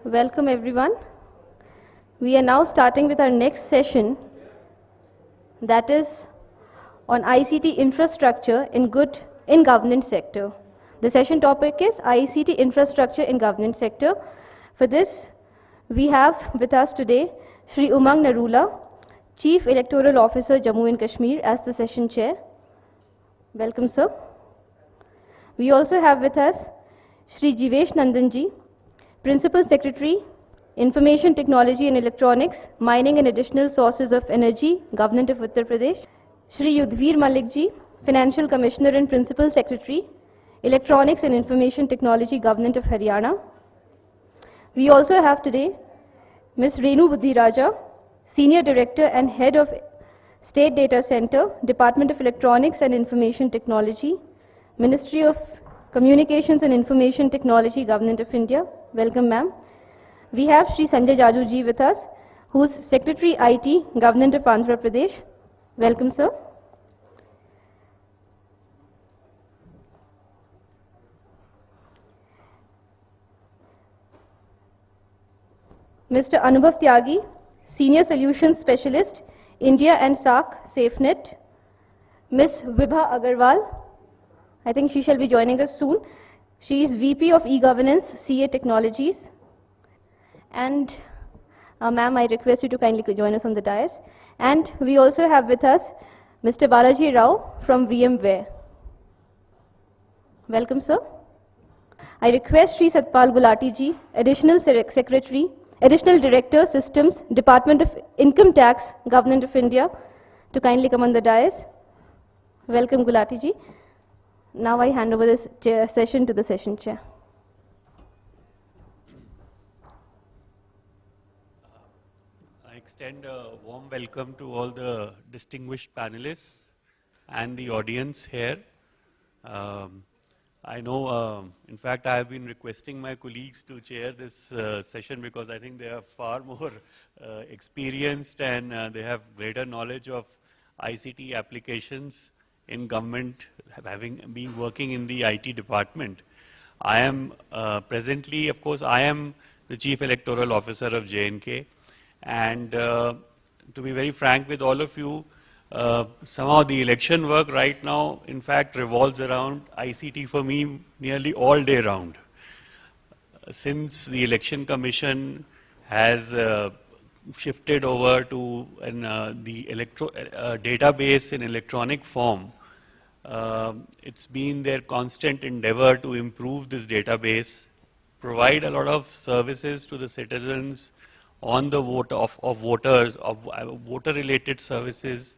Welcome everyone. We are now starting with our next session, that is on ICT infrastructure in government sector. The session topic is ICT infrastructure in government sector. For this, we have with us today Shri Umang Narula, Chief Electoral Officer, Jammu and Kashmir, as the session chair. Welcome, sir. We also have with us Shri Jivesh Nandanji, Principal Secretary, Information Technology and Electronics, Mining and Additional Sources of Energy, Government of Uttar Pradesh. Shri Yudhvir Malikji, Financial Commissioner and Principal Secretary, Electronics and Information Technology, Government of Haryana. We also have today Ms. Renu Buddhiraja, Senior Director and Head of State Data Center, Department of Electronics and Information Technology, Ministry of Communications and Information Technology, Government of India. Welcome, ma'am. We have Shri Sanjay Jajuji with us, who is Secretary IT, Government of Andhra Pradesh. Welcome, sir. Mr. Anubhav Tyagi, Senior Solutions Specialist, India and SAARC SafeNet. Ms. Vibha Agarwal, I think she shall be joining us soon. She is VP of E-Governance, CA Technologies. And ma'am, I request you to kindly join us on the dais. And we also have with us Mr. Balaji Rao from VMware. Welcome, sir. I request Shri Satpal Gulati ji, Additional Secretary, Additional Director, Systems, Department of Income Tax, Government of India, to kindly come on the dais. Welcome, Gulati ji. Now I hand over this session to the session chair. I extend a warm welcome to all the distinguished panelists and the audience here. I know, in fact, I have been requesting my colleagues to chair this session because I think they are far more experienced and they have greater knowledge of ICT applications in government, having been working in the IT department. I am presently, of course, I am the Chief Electoral Officer of J&K, and to be very frank with all of you, somehow the election work right now, in fact, revolves around ICT for me nearly all day round. Since the Election Commission has shifted over to the database in electronic form, it's been their constant endeavor to improve this database, provide a lot of services to the citizens on the vote of voters, of voter-related services,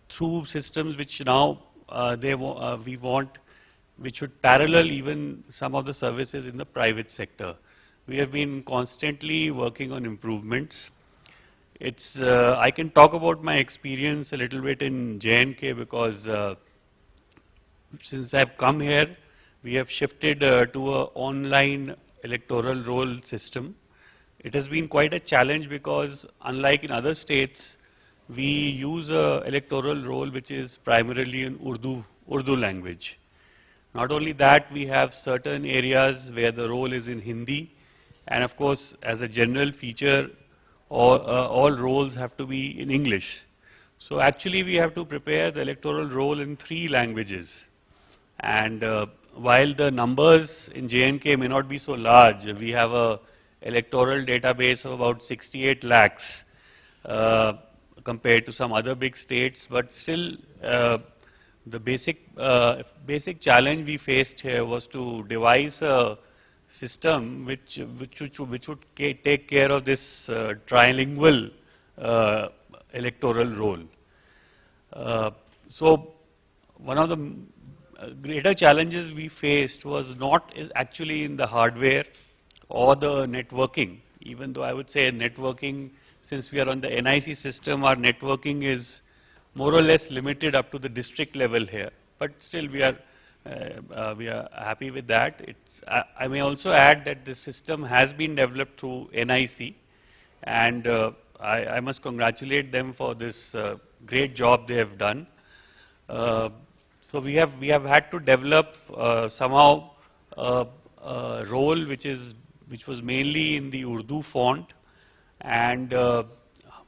through systems which now we want, which should parallel even some of the services in the private sector. We have been constantly working on improvements. I can talk about my experience a little bit in J&K because since I've come here, we have shifted to an online electoral roll system. It has been quite a challenge because unlike in other states, we use an electoral roll which is primarily in Urdu language. Not only that, we have certain areas where the roll is in Hindi, and of course, as a general feature, all rolls have to be in English. So actually, we have to prepare the electoral roll in 3 languages. And while the numbers in J&K may not be so large, we have a electoral database of about 68 lakhs compared to some other big states, but still the basic challenge we faced here was to devise a system which would take care of this trilingual electoral roll. So one of the greater challenges we faced was not actually in the hardware or the networking, even though I would say networking, since we are on the NIC system, our networking is more or less limited up to the district level here. But still we are happy with that. I may also add that the system has been developed through NIC, and I must congratulate them for this great job they have done. So we have had to develop somehow a role which is which was mainly in the Urdu font, and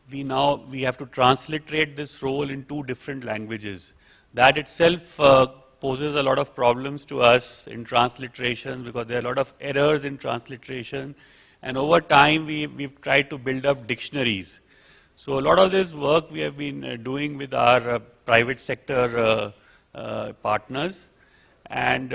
we have to transliterate this role in 2 different languages. That itself poses a lot of problems to us in transliteration, because there are a lot of errors in transliteration, and over time we've tried to build up dictionaries. So a lot of this work we have been doing with our private sector partners, and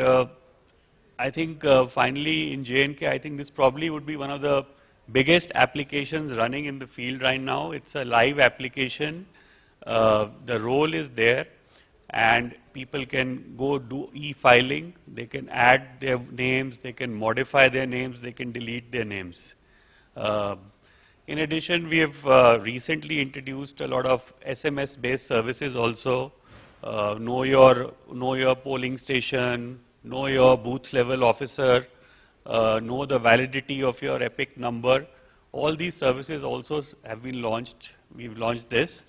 I think finally in J&K, I think this probably would be one of the biggest applications running in the field right now. It's a live application. The role is there, and people can go do e-filing. They can add their names, they can modify their names, they can delete their names. In addition, we have recently introduced a lot of SMS-based services also. Know your polling station, know your booth level officer, know the validity of your EPIC number. All these services also have been launched. We've launched this.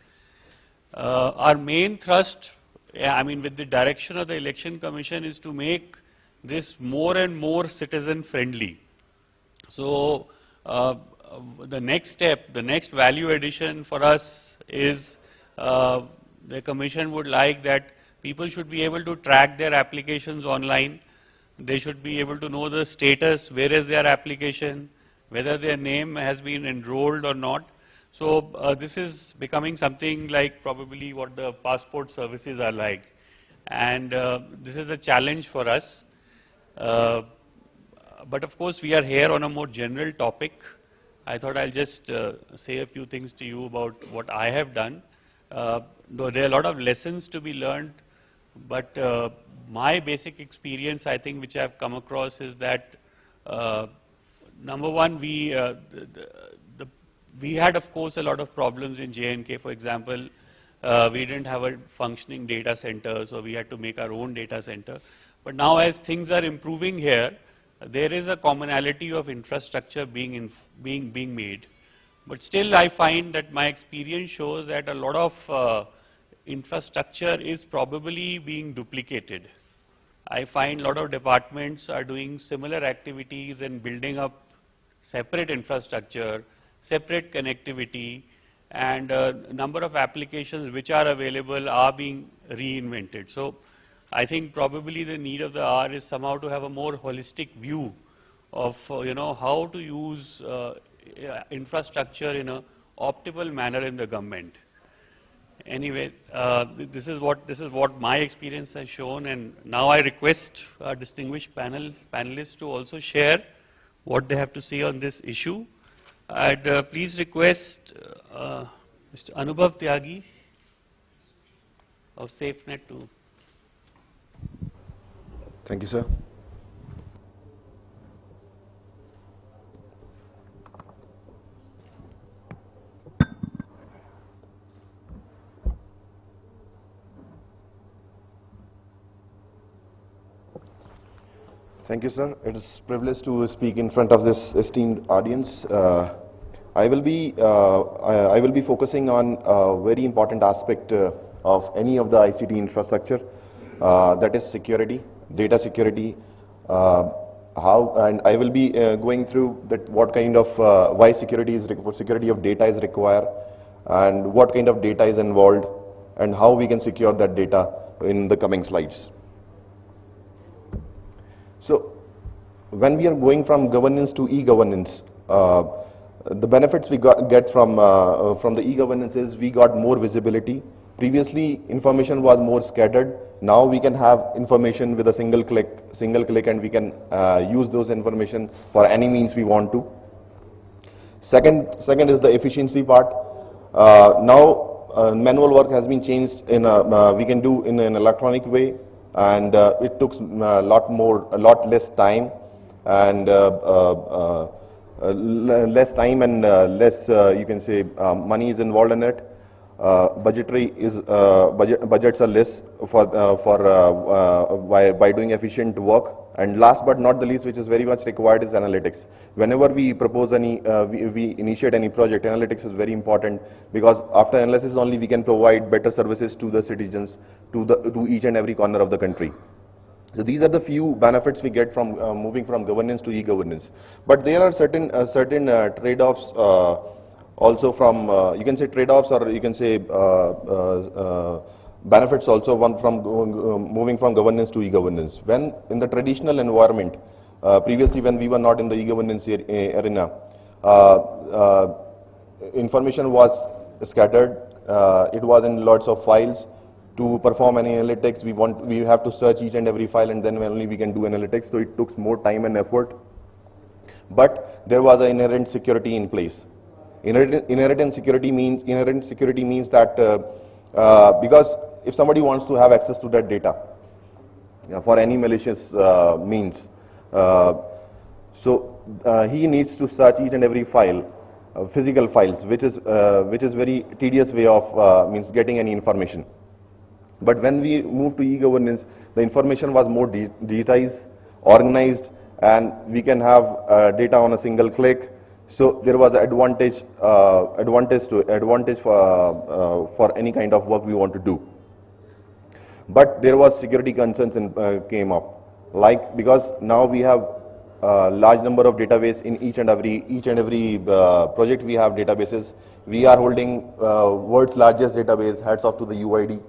Our main thrust, I mean, with the direction of the Election Commission, is to make this more and more citizen friendly. So the next step, the next value addition for us is the Commission would like that people should be able to track their applications online. They should be able to know the status, where is their application, whether their name has been enrolled or not. So this is becoming something like probably what the passport services are like. And this is a challenge for us. But of course, we are here on a more general topic. I thought I'll just say a few things to you about what I have done. Though there are a lot of lessons to be learned, but my basic experience, I think, which I've come across is that number one, we had, of course, a lot of problems in J&K. For example, we didn't have a functioning data center, so we had to make our own data center. But now, as things are improving here, there is a commonality of infrastructure being made. But still, I find that my experience shows that a lot of infrastructure is probably being duplicated. I find a lot of departments are doing similar activities and building up separate infrastructure, separate connectivity, and a number of applications which are available are being reinvented. So I think probably the need of the hour is somehow to have a more holistic view of how to use infrastructure in an optimal manner in the government. Anyway, this is what my experience has shown, and now I request our distinguished panelists to also share what they have to say on this issue. I'd please request Mr. Anubhav Tyagi of SafeNet to. Thank you, sir. Thank you, sir. It is a privilege to speak in front of this esteemed audience. I will be focusing on a very important aspect of any of the ICT infrastructure, that is security, data security. And I will be going through that what kind of why security of data is required, and what kind of data is involved, and how we can secure that data in the coming slides. So, when we are going from governance to e-governance, the benefits we get from the e-governance is we got more visibility. Previously, information was more scattered. Now we can have information with a single click, and we can use those information for any means we want to. Second is the efficiency part. Now manual work has been changed we can do in an electronic way, and it took a lot less time, and less time and less you can say money is involved in it. Budgets are less by doing efficient work. And last but not the least, which is very much required, is analytics. Whenever we propose we initiate any project, analytics is very important, because after analysis only we can provide better services to the citizens, to each and every corner of the country. So these are the few benefits we get from moving from governance to e-governance. But there are certain trade-offs also from, you can say trade-offs, or you can say benefits also from moving from governance to e-governance. When in the traditional environment, previously when we were not in the e-governance arena, information was scattered, it was in lots of files. To perform any analytics, we have to search each and every file, and then only we can do analytics, so it took more time and effort. But there was an inherent security in place. Inherent security means that because if somebody wants to have access to that data for any malicious means, he needs to search each and every file, physical files, which is very tedious way of means getting any information. But when we moved to e-governance, the information was more digitized, organized, and we can have data on a single click. So there was an advantage for any kind of work we want to do. But there was security concerns came up, like because now we have a large number of database in each and every project. We have databases. We are holding world's largest database. Hats off to the UID.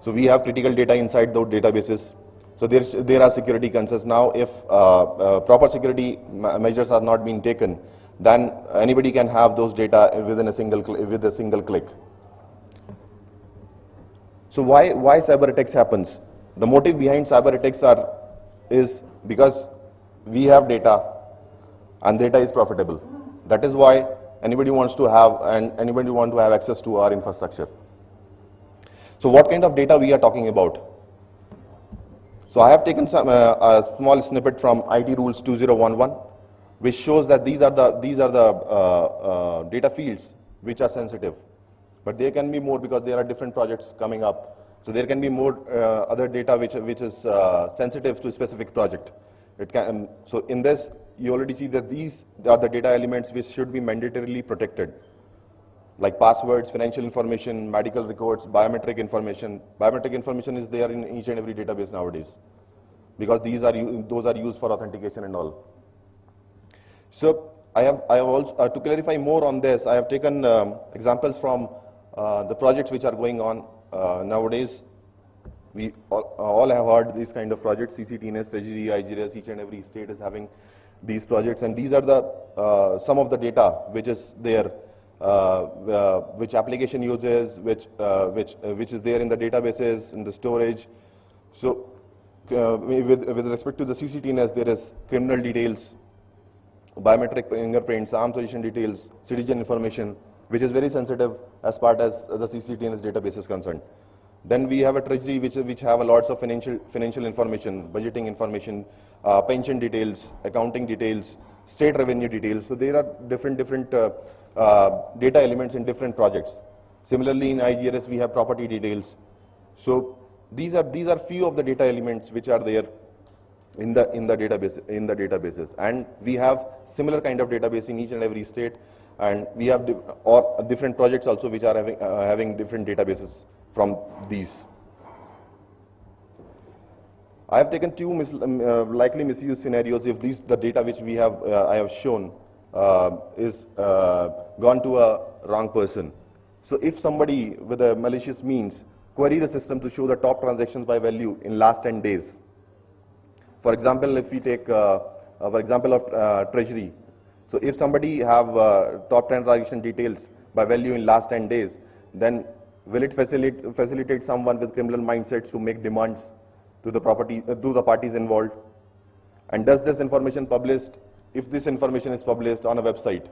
So we have critical data inside those databases. So there are security concerns. Now if proper security measures are not being taken, then anybody can have those data with a single click. So why cyber attacks happens? The motive behind cyber attacks is because we have data, and data is profitable. That is why anybody wants to have access to our infrastructure. So what kind of data we are talking about? So I have taken a small snippet from IT Rules 2011, which shows that these are the data fields which are sensitive. But there can be more because there are different projects coming up. So there can be more other data which is sensitive to a specific project. So in this, you already see that these are the data elements which should be mandatorily protected, like passwords, financial information, medical records, biometric information. Biometric information is there in each and every database nowadays, because those are used for authentication and all. So I have also to clarify more on this, I have taken examples from the projects which are going on nowadays. We all have heard these kind of projects: CCTNS, Treasury, IGRS. Each and every state is having these projects, and these are the some of the data which is there. Which application uses, which is there in the databases, in the storage. So with respect to the CCTNS, there is criminal details, biometric fingerprints, armed position details, citizen information, which is very sensitive as far as the CCTNS database is concerned. Then we have a treasury which have a lots of financial information, budgeting information, pension details, accounting details, state revenue details. So there are different data elements in different projects. Similarly, in IGRS we have property details. So these are few of the data elements which are there in the databases, and we have similar kind of database in each and every state, and we have different projects also which are having different databases from these. I have taken two likely misuse scenarios if the data which we have I have shown is gone to a wrong person. So if somebody with a malicious means query the system to show the top transactions by value in last 10 days. For example, if we take for example of treasury. So if somebody have top transaction details by value in last 10 days, then will it facilitate someone with criminal mindsets to make demands to the parties involved? And does this information published, if this information is published on a website,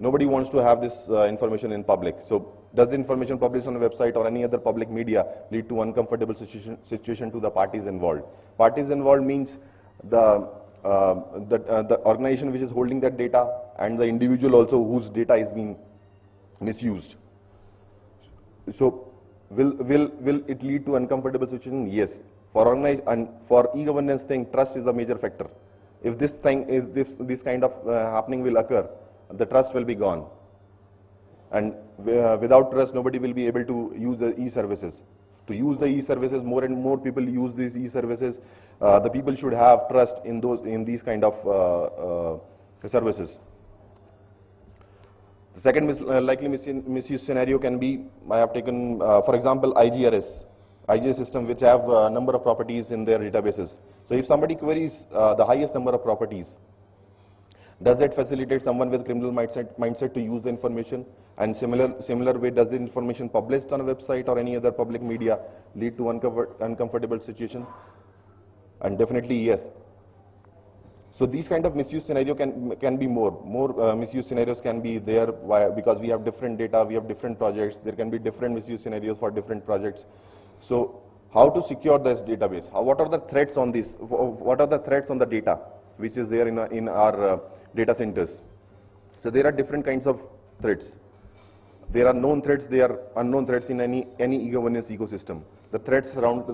nobody wants to have this information in public. So does the information published on a website or any other public media lead to uncomfortable situation to the parties involved? Parties involved means the organization which is holding that data, and the individual also whose data is being misused. So will it lead to uncomfortable situation? Yes. For e-governance thing, trust is the major factor. If this kind of happening will occur, the trust will be gone, and without trust nobody will be able to use the e-services. To use the e-services, more and more people use these e-services. The people should have trust in these kind of services. The second likely misuse scenario can be, I have taken, for example, IGRS system, which have a number of properties in their databases. So if somebody queries the highest number of properties, does that facilitate someone with criminal mindset to use the information? And similar way, does the information published on a website or any other public media lead to uncomfortable situation? And definitely yes. So these kind of misuse scenario can be more misuse scenarios can be there because we have different data, we have different projects. There can be different misuse scenarios for different projects. So how to secure this database? What are the threats on this? What are the threats on the data which is there in our data centers? So there are different kinds of threats. There are known threats, there are unknown threats in any e-governance ecosystem. The threats around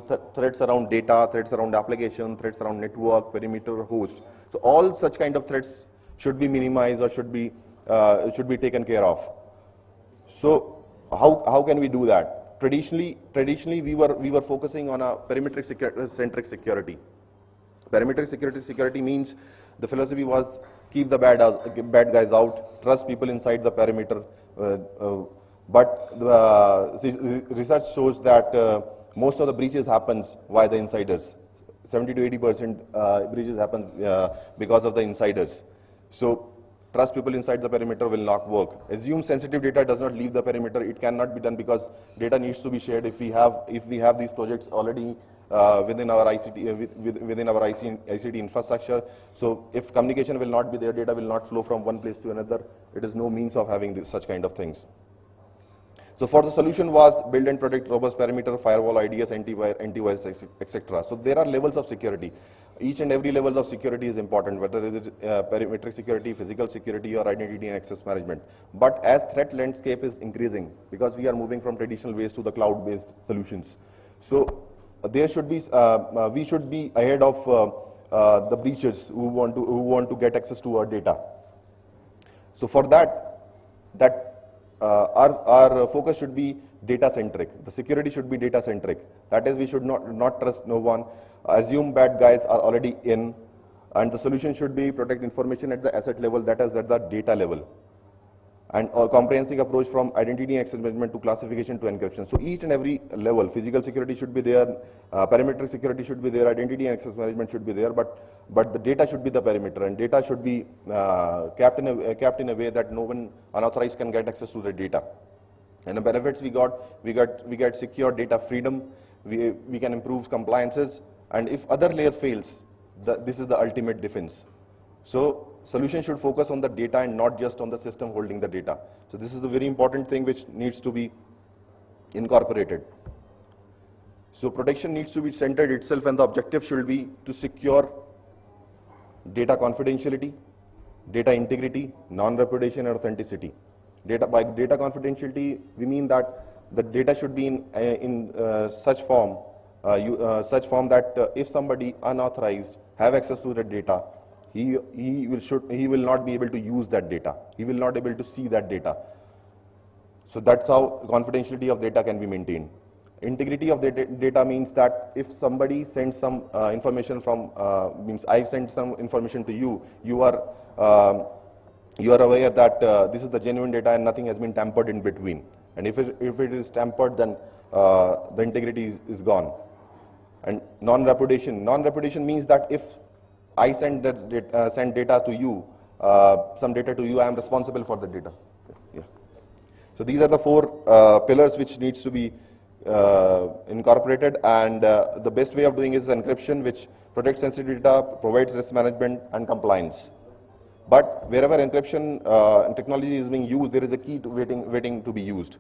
data, threats around application, threats around network, perimeter, host. So all such kind of threats should be minimized or should be taken care of. So how can we do that? Traditionally we were focusing on a perimetric-centric security. Perimetric security means the philosophy was keep the bad guys out, trust people inside the perimeter. But the research shows that most of the breaches happens via the insiders. 70 to 80% breaches happen because of the insiders. So trust people inside the perimeter will not work. Assume sensitive data does not leave the perimeter. It cannot be done because data needs to be shared. If we have these projects already within our ICT infrastructure, so if communication will not be there, data will not flow from one place to another. It is no means of having such kind of things. So for the solution was build and protect robust perimeter, firewall, IDS, antivirus, etc. So there are levels of security. Each and every level of security is important, whether it is perimetric security, physical security, or identity and access management. But as threat landscape is increasing, because we are moving from traditional ways to the cloud-based solutions, so there should be we should be ahead of the breachers who want to get access to our data. So for that. Our focus should be data-centric. The security should be data-centric. That is, we should not trust no one. Assume bad guys are already in, and the solution should be protect information at the asset level, that is at the data level. And a comprehensive approach from identity and access management to classification to encryption. So each and every level, physical security should be there, perimetric security should be there, identity and access management should be there, but the data should be the perimeter, and data should be kept in a way that no one unauthorized can get access to the data. And the benefits we get secure data freedom, we can improve compliances, and if other layer fails, this is the ultimate defense. So solution should focus on the data and not just on the system holding the data. So this is the very important thing which needs to be incorporated. So protection needs to be centered itself, and the objective should be to secure data confidentiality, data integrity, non-repudiation, and authenticity. By data confidentiality, we mean that the data should be in such form that if somebody unauthorized have access to the data, he will not be able to use that data. He will not be able to see that data. So that's how confidentiality of data can be maintained. Integrity of the data means that if somebody sends some information from, means I send some information to you, you are aware that this is the genuine data and nothing has been tampered in between. And if it is tampered, then the integrity is gone. And non-repudiation means that if I send data to you, some data to you, I am responsible for the data. Yeah. So these are the four pillars which needs to be incorporated, and the best way of doing is encryption, which protects sensitive data, provides risk management and compliance. But wherever encryption technology is being used, there is a key waiting to be used.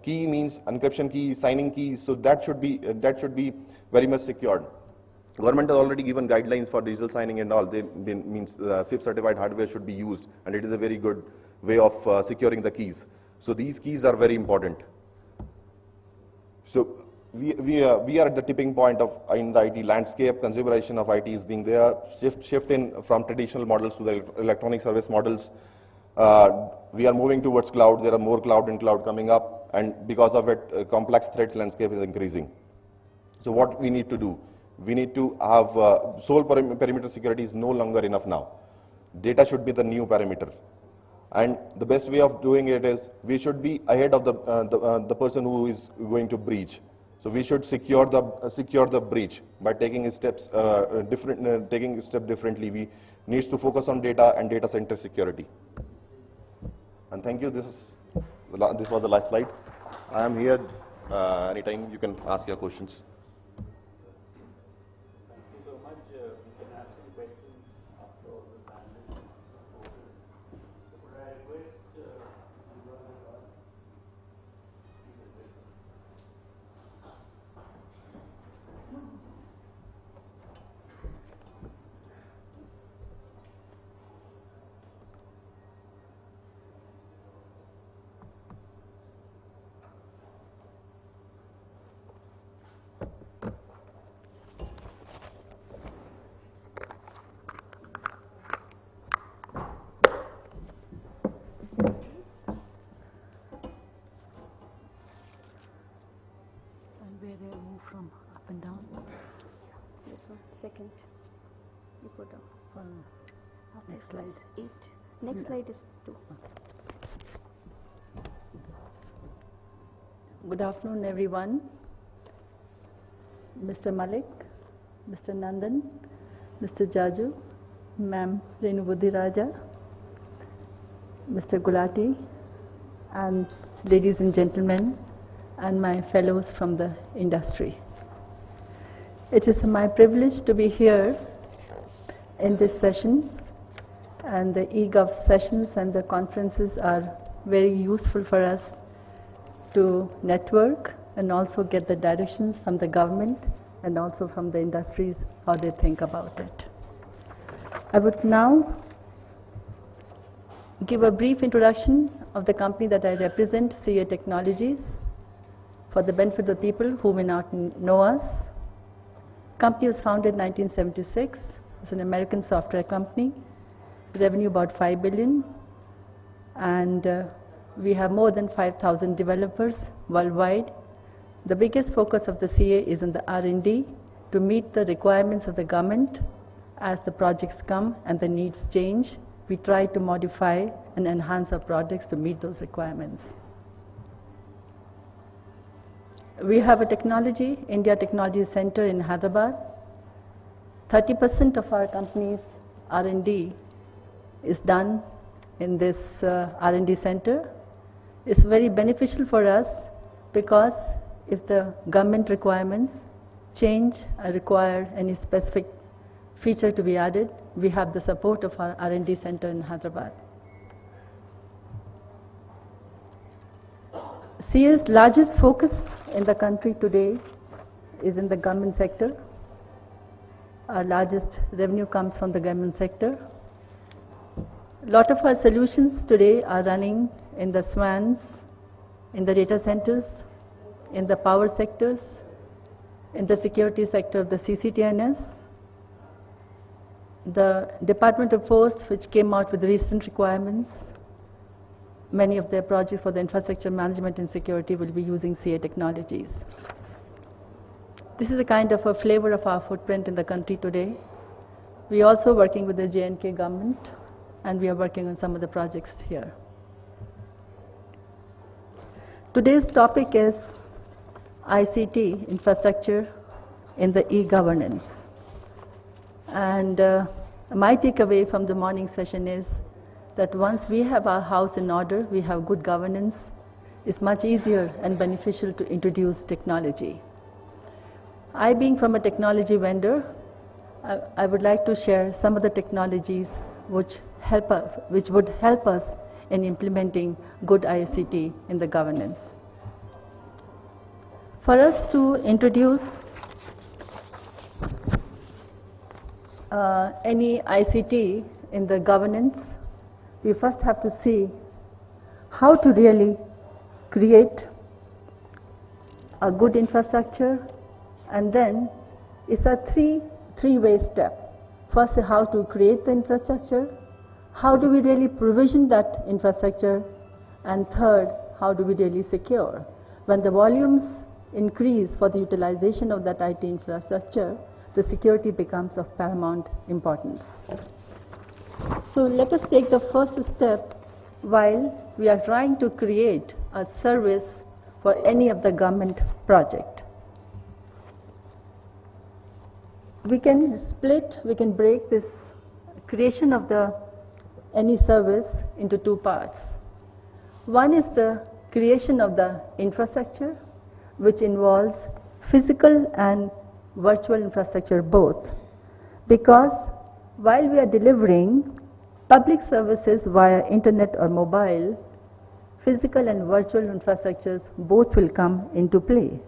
Key means encryption key, signing keys, so that should be very much secured. Government has already given guidelines for digital signing and all. Means FIPS certified hardware should be used, and it is a very good way of securing the keys. So these keys are very important. So we are at the tipping point in the IT landscape. Consumerization of IT is being there. Shift from traditional models to the electronic service models. We are moving towards cloud. There are more cloud and cloud coming up, and because of it, complex threat landscape is increasing. So what we need to do? We need to have sole perimeter security is no longer enough now. Data should be the new perimeter. And the best way of doing it is we should be ahead of the person who is going to breach. So we should secure the breach by taking steps differently. We needs to focus on data and data center security. And thank you. This was the last slide. I am here anytime you can ask your questions. Second. You go down. Next slide. 8. Next slide is 2. Good afternoon, everyone. Mr. Malik, Mr. Nandan, Mr. Jaju, Ma'am Renu Buddhiraja, Mr. Gulati, and ladies and gentlemen, and my fellows from the industry. It is my privilege to be here in this session, and the eGov sessions and the conferences are very useful for us to network and also get the directions from the government and also from the industries how they think about it. I would now give a brief introduction of the company that I represent, CA Technologies, for the benefit of the people who may not know us. Company was founded in 1976. It's an American software company. Revenue about $5 billion. And we have more than 5,000 developers worldwide. The biggest focus of the CA is in the R&D to meet the requirements of the government as the projects come and the needs change. We try to modify and enhance our products to meet those requirements. We have a technology, India Technology Center in Hyderabad. 30% of our company's R&D is done in this R&D center. It's very beneficial for us because if the government requirements change or require any specific feature to be added, we have the support of our R&D center in Hyderabad. CA's largest focus in the country today is in the government sector. Our largest revenue comes from the government sector. A lot of our solutions today are running in the SWANs, in the data centers, in the power sectors, in the security sector of the CCTNS. The Department of Post, which came out with recent requirements, many of their projects for the infrastructure management and security will be using CA technologies. This is a kind of a flavor of our footprint in the country today. We are also working with the J&K government, and we are working on some of the projects here. Today's topic is ICT, infrastructure in the e-governance. And my takeaway from the morning session is that once we have our house in order, we have good governance, it's much easier and beneficial to introduce technology. I, being from a technology vendor, I would like to share some of the technologies which would help us in implementing good ICT in the governance. For us to introduce any ICT in the governance, we first have to see how to really create a good infrastructure, and then it's a three-way step. First, how to create the infrastructure, how do we really provision that infrastructure, and third, how do we really secure? When the volumes increase for the utilization of that IT infrastructure, the security becomes of paramount importance. So let us take the first step while we are trying to create a service for any of the government project. We can break this creation of any service into two parts. One is the creation of the infrastructure, which involves physical and virtual infrastructure both. Because while we are delivering public services via internet or mobile, physical and virtual infrastructures both will come into play.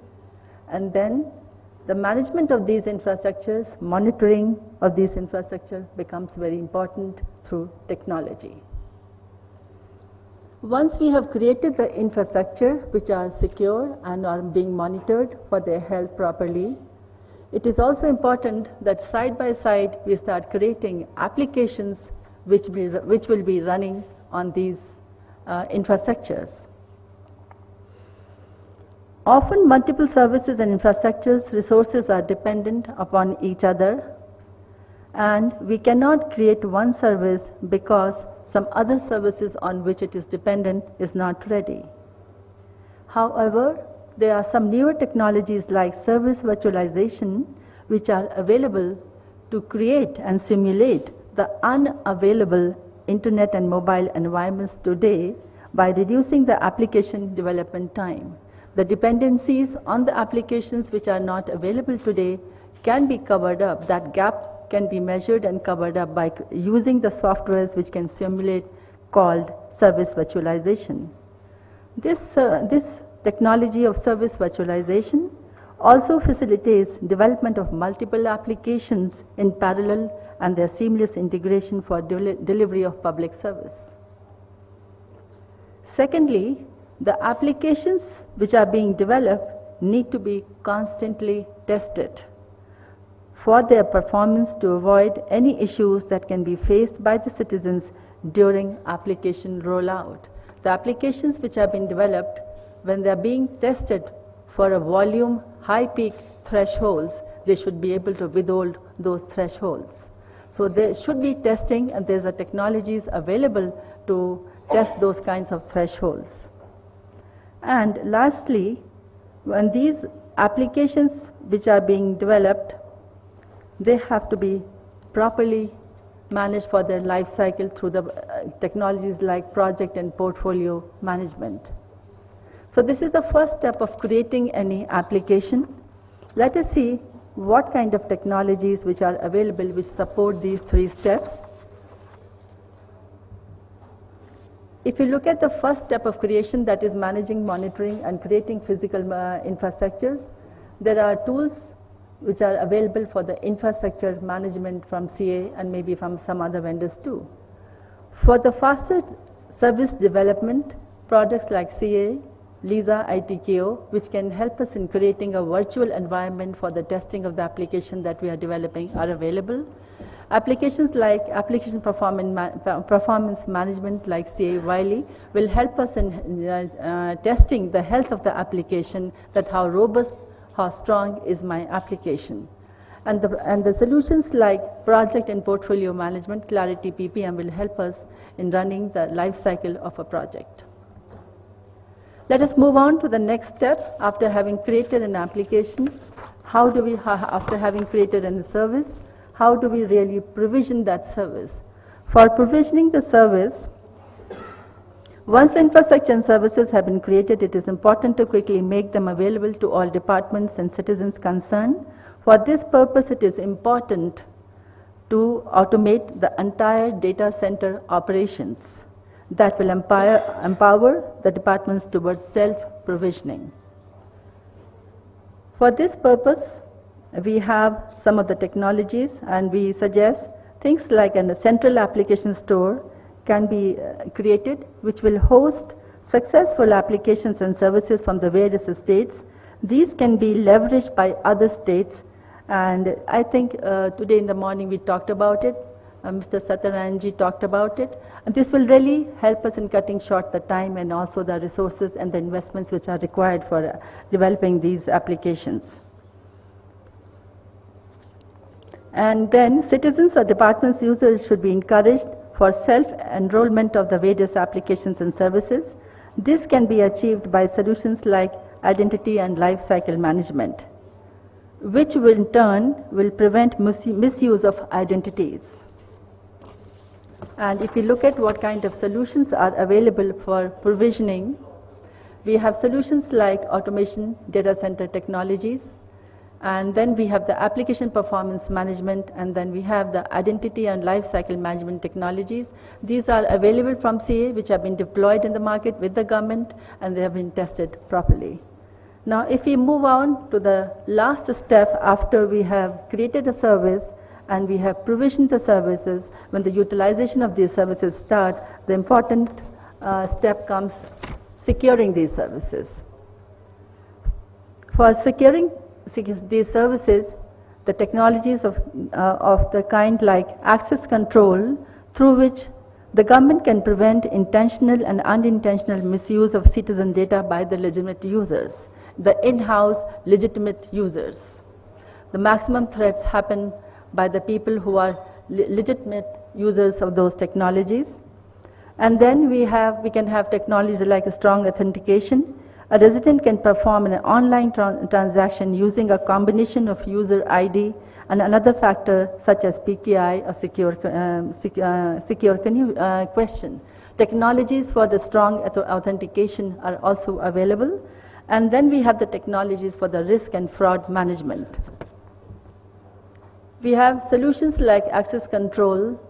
And then the management of these infrastructures, monitoring of these infrastructure becomes very important through technology. Once we have created the infrastructure which are secure and are being monitored for their health properly, it is also important that side by side we start creating applications which will be running on these infrastructures. Often multiple services and infrastructures resources are dependent upon each other, and we cannot create one service because some other services on which it is dependent is not ready. However, there are some newer technologies like service virtualization which are available to create and simulate the unavailable internet and mobile environments today by reducing the application development time. The dependencies on the applications which are not available today can be covered up. That gap can be measured and covered up by using the softwares which can simulate called service virtualization. This technology of service virtualization also facilitates development of multiple applications in parallel and their seamless integration for delivery of public service. Secondly, the applications which are being developed need to be constantly tested for their performance to avoid any issues that can be faced by the citizens during application rollout. The applications which have been developed, when they are being tested for a volume high peak thresholds, they should be able to withhold those thresholds. So there should be testing, and there's a technologies available to test those kinds of thresholds. And lastly, when these applications which are being developed, they have to be properly managed for their life cycle through the technologies like project and portfolio management. So this is the first step of creating any application. Let us see what kind of technologies which are available which support these three steps. If you look at the first step of creation, that is managing, monitoring, and creating physical infrastructures, there are tools which are available for the infrastructure management from CA and maybe from some other vendors too. For the faster service development, products like CA, LISA, ITKO, which can help us in creating a virtual environment for the testing of the application that we are developing, are available. Applications like application performance management like CA Wiley will help us in testing the health of the application, that how robust, how strong is my application. And the solutions like project and portfolio management, Clarity PPM, will help us in running the life cycle of a project. Let us move on to the next step. After having created an application, how do we, after having created a service, how do we really provision that service? For provisioning the service, once the infrastructure and services have been created, it is important to quickly make them available to all departments and citizens concerned. For this purpose, it is important to automate the entire data center operations that will empower the departments towards self-provisioning. For this purpose, we have some of the technologies, and we suggest things like a central application store can be created, which will host successful applications and services from the various states. These can be leveraged by other states, and I think today in the morning we talked about it. Mr. Satyaranji talked about it. And this will really help us in cutting short the time and also the resources and the investments which are required for developing these applications. And then citizens or departments users should be encouraged for self-enrollment of the various applications and services. This can be achieved by solutions like identity and life cycle management, which will in turn will prevent misuse of identities. And if you look at what kind of solutions are available for provisioning, we have solutions like automation, data center technologies, and then we have the application performance management, and then we have the identity and lifecycle management technologies. These are available from CA, which have been deployed in the market with the government, and they have been tested properly. Now, if we move on to the last step after we have created a service and we have provisioned the services, when the utilization of these services start, the important step comes securing these services. For securing these services, the technologies of the kind like access control, through which the government can prevent intentional and unintentional misuse of citizen data by the legitimate users, the in-house legitimate users. The maximum threats happen by the people who are legitimate users of those technologies. And then we can have technologies like strong authentication. A resident can perform an online transaction using a combination of user ID and another factor such as PKI or secure question. Technologies for the strong authentication are also available. And then we have the technologies for the risk and fraud management. We have solutions like access control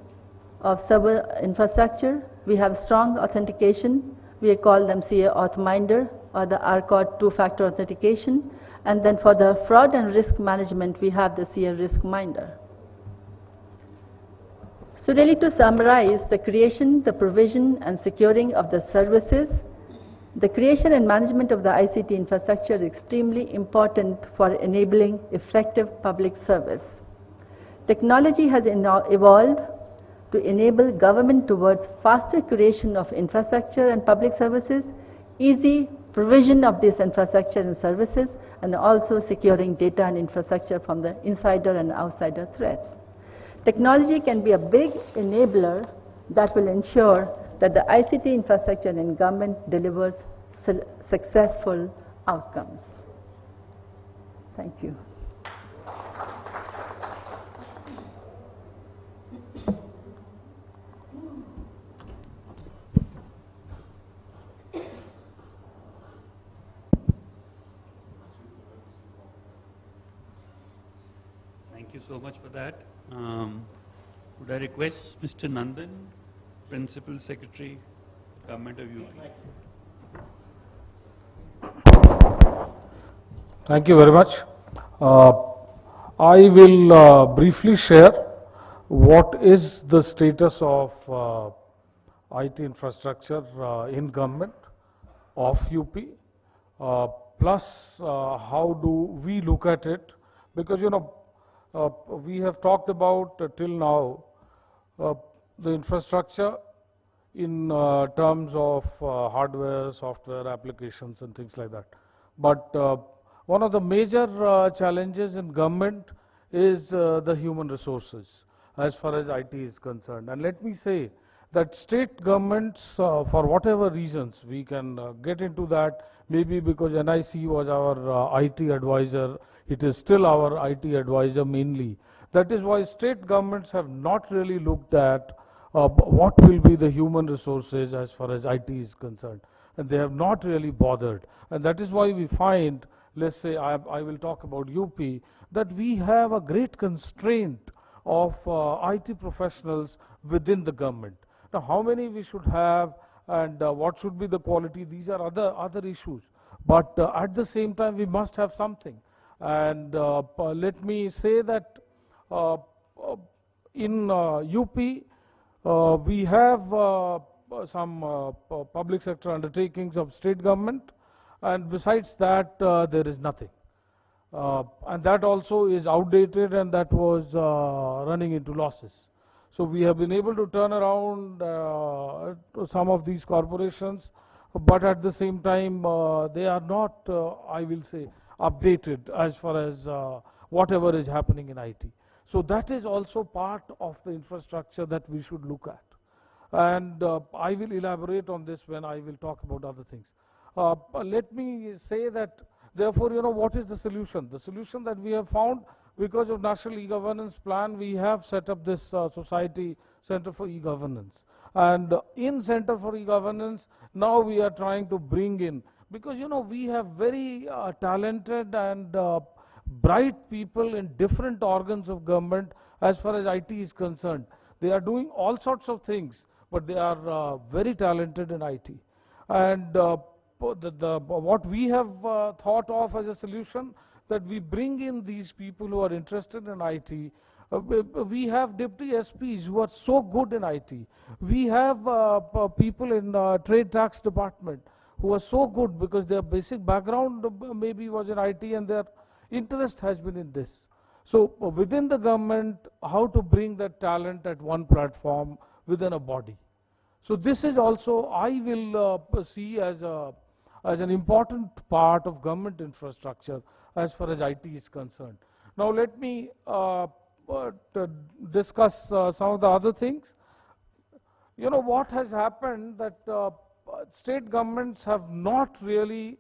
of server infrastructure. We have strong authentication. We call them CA Authminder or the RCOD two-factor authentication. And then for the fraud and risk management, we have the CA Risk Minder. So really to summarize, the creation, the provision, and securing of the services, the creation and management of the ICT infrastructure is extremely important for enabling effective public service. Technology has evolved to enable government towards faster creation of infrastructure and public services, easy provision of this infrastructure and services, and also securing data and infrastructure from the insider and outsider threats. Technology can be a big enabler that will ensure that the ICT infrastructure in government delivers successful outcomes. Thank you. Thank you so much for that. Would I request Mr. Nandan, Principal Secretary, Government of UP? Thank you very much. I will briefly share what is the status of IT infrastructure in government of UP, plus how do we look at it, because we have talked about till now the infrastructure in terms of hardware, software, applications and things like that. But one of the major challenges in government is the human resources as far as IT is concerned. And let me say that state governments, for whatever reasons, we can get into that, maybe because NIC was our IT advisor, it is still our IT advisor mainly. That is why state governments have not really looked at what will be the human resources as far as IT is concerned. And they have not really bothered. And that is why we find, let's say I will talk about UP, that we have a great constraint of IT professionals within the government. Now how many we should have and what should be the quality, these are other issues. But at the same time we must have something. And let me say that in UP we have some public sector undertakings of state government, and besides that there is nothing. And that also is outdated and that was running into losses. So we have been able to turn around some of these corporations, but at the same time, they are not, I will say, updated as far as whatever is happening in IT. So that is also part of the infrastructure that we should look at. And I will elaborate on this when I will talk about other things. Let me say that, therefore, what is the solution? The solution that we have found, because of National E-Governance Plan, we have set up this Society Center for E-Governance. And in Center for E-Governance, now we are trying to bring in, because we have very talented and bright people in different organs of government as far as IT is concerned. They are doing all sorts of things, but they are very talented in IT. And what we have thought of as a solution, that we bring in these people who are interested in IT. We have deputy SPs who are so good in IT. We have people in trade tax department who are so good because their basic background maybe was in IT and their interest has been in this. So within the government, how to bring that talent at one platform within a body. So this is also, I will see as an important part of government infrastructure as far as IT is concerned. Now let me discuss some of the other things. What has happened, that state governments have not really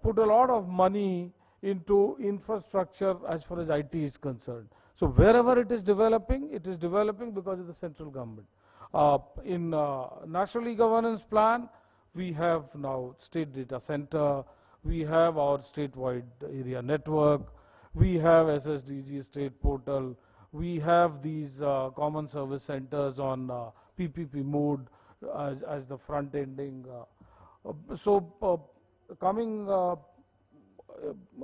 put a lot of money into infrastructure as far as IT is concerned. So wherever it is developing because of the central government. In National E-Governance Plan, we have now State Data Center, we have our statewide area network, we have SSDG State Portal, we have these common service centers on PPP mode as the front ending. Coming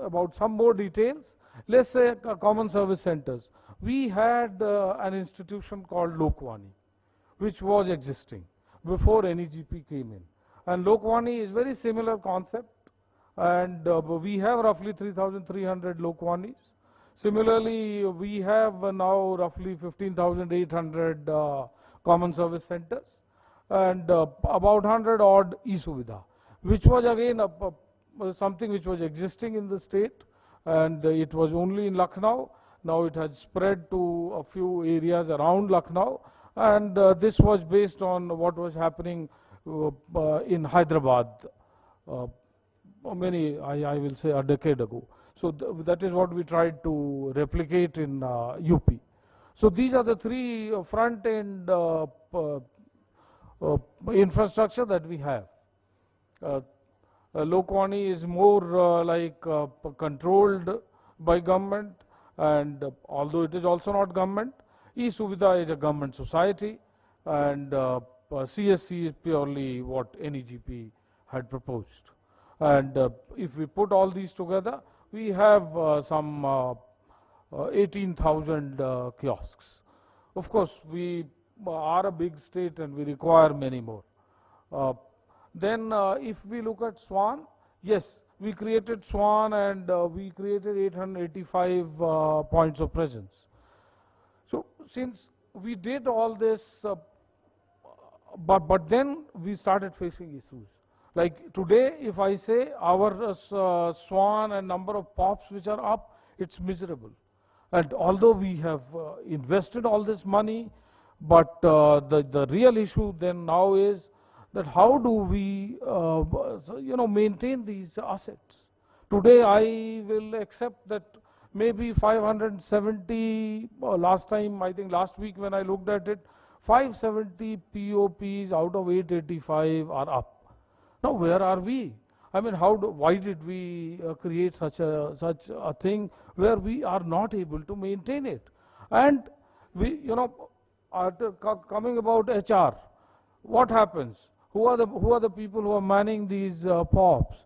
about some more details, let's say common service centers. We had an institution called Lokwani, which was existing before NEGP came in. And Lokwani is very similar concept, and we have roughly 3,300 Lokwanis. Similarly, we have now roughly 15,800 common service centers and about 100 odd e-Suvidha, which was again something which was existing in the state, and it was only in Lucknow. Now it has spread to a few areas around Lucknow, and this was based on what was happening in Hyderabad I will say a decade ago. So that is what we tried to replicate in UP. So these are the three front-end infrastructure that we have. Lokwani is more controlled by government, and although it is also not government, e-Suvidha is a government society, and CSC is purely what NEGP had proposed. And if we put all these together, we have some 18,000 kiosks. Of course, we are a big state and we require many more. Then if we look at SWAN, yes, we created SWAN and we created 885 points of presence. So since we did all this, but then we started facing issues. Like today, if I say our SWAN and number of POPs which are up, it's miserable. And although we have invested all this money, but the real issue then now is that how do we maintain these assets. Today I will accept that maybe 570, last time, I think last week when I looked at it, 570 POPs out of 885 are up. Now where are we? I mean, why did we create such a thing where we are not able to maintain it? And we, coming about HR, what happens? Who are the people who are manning these POPs?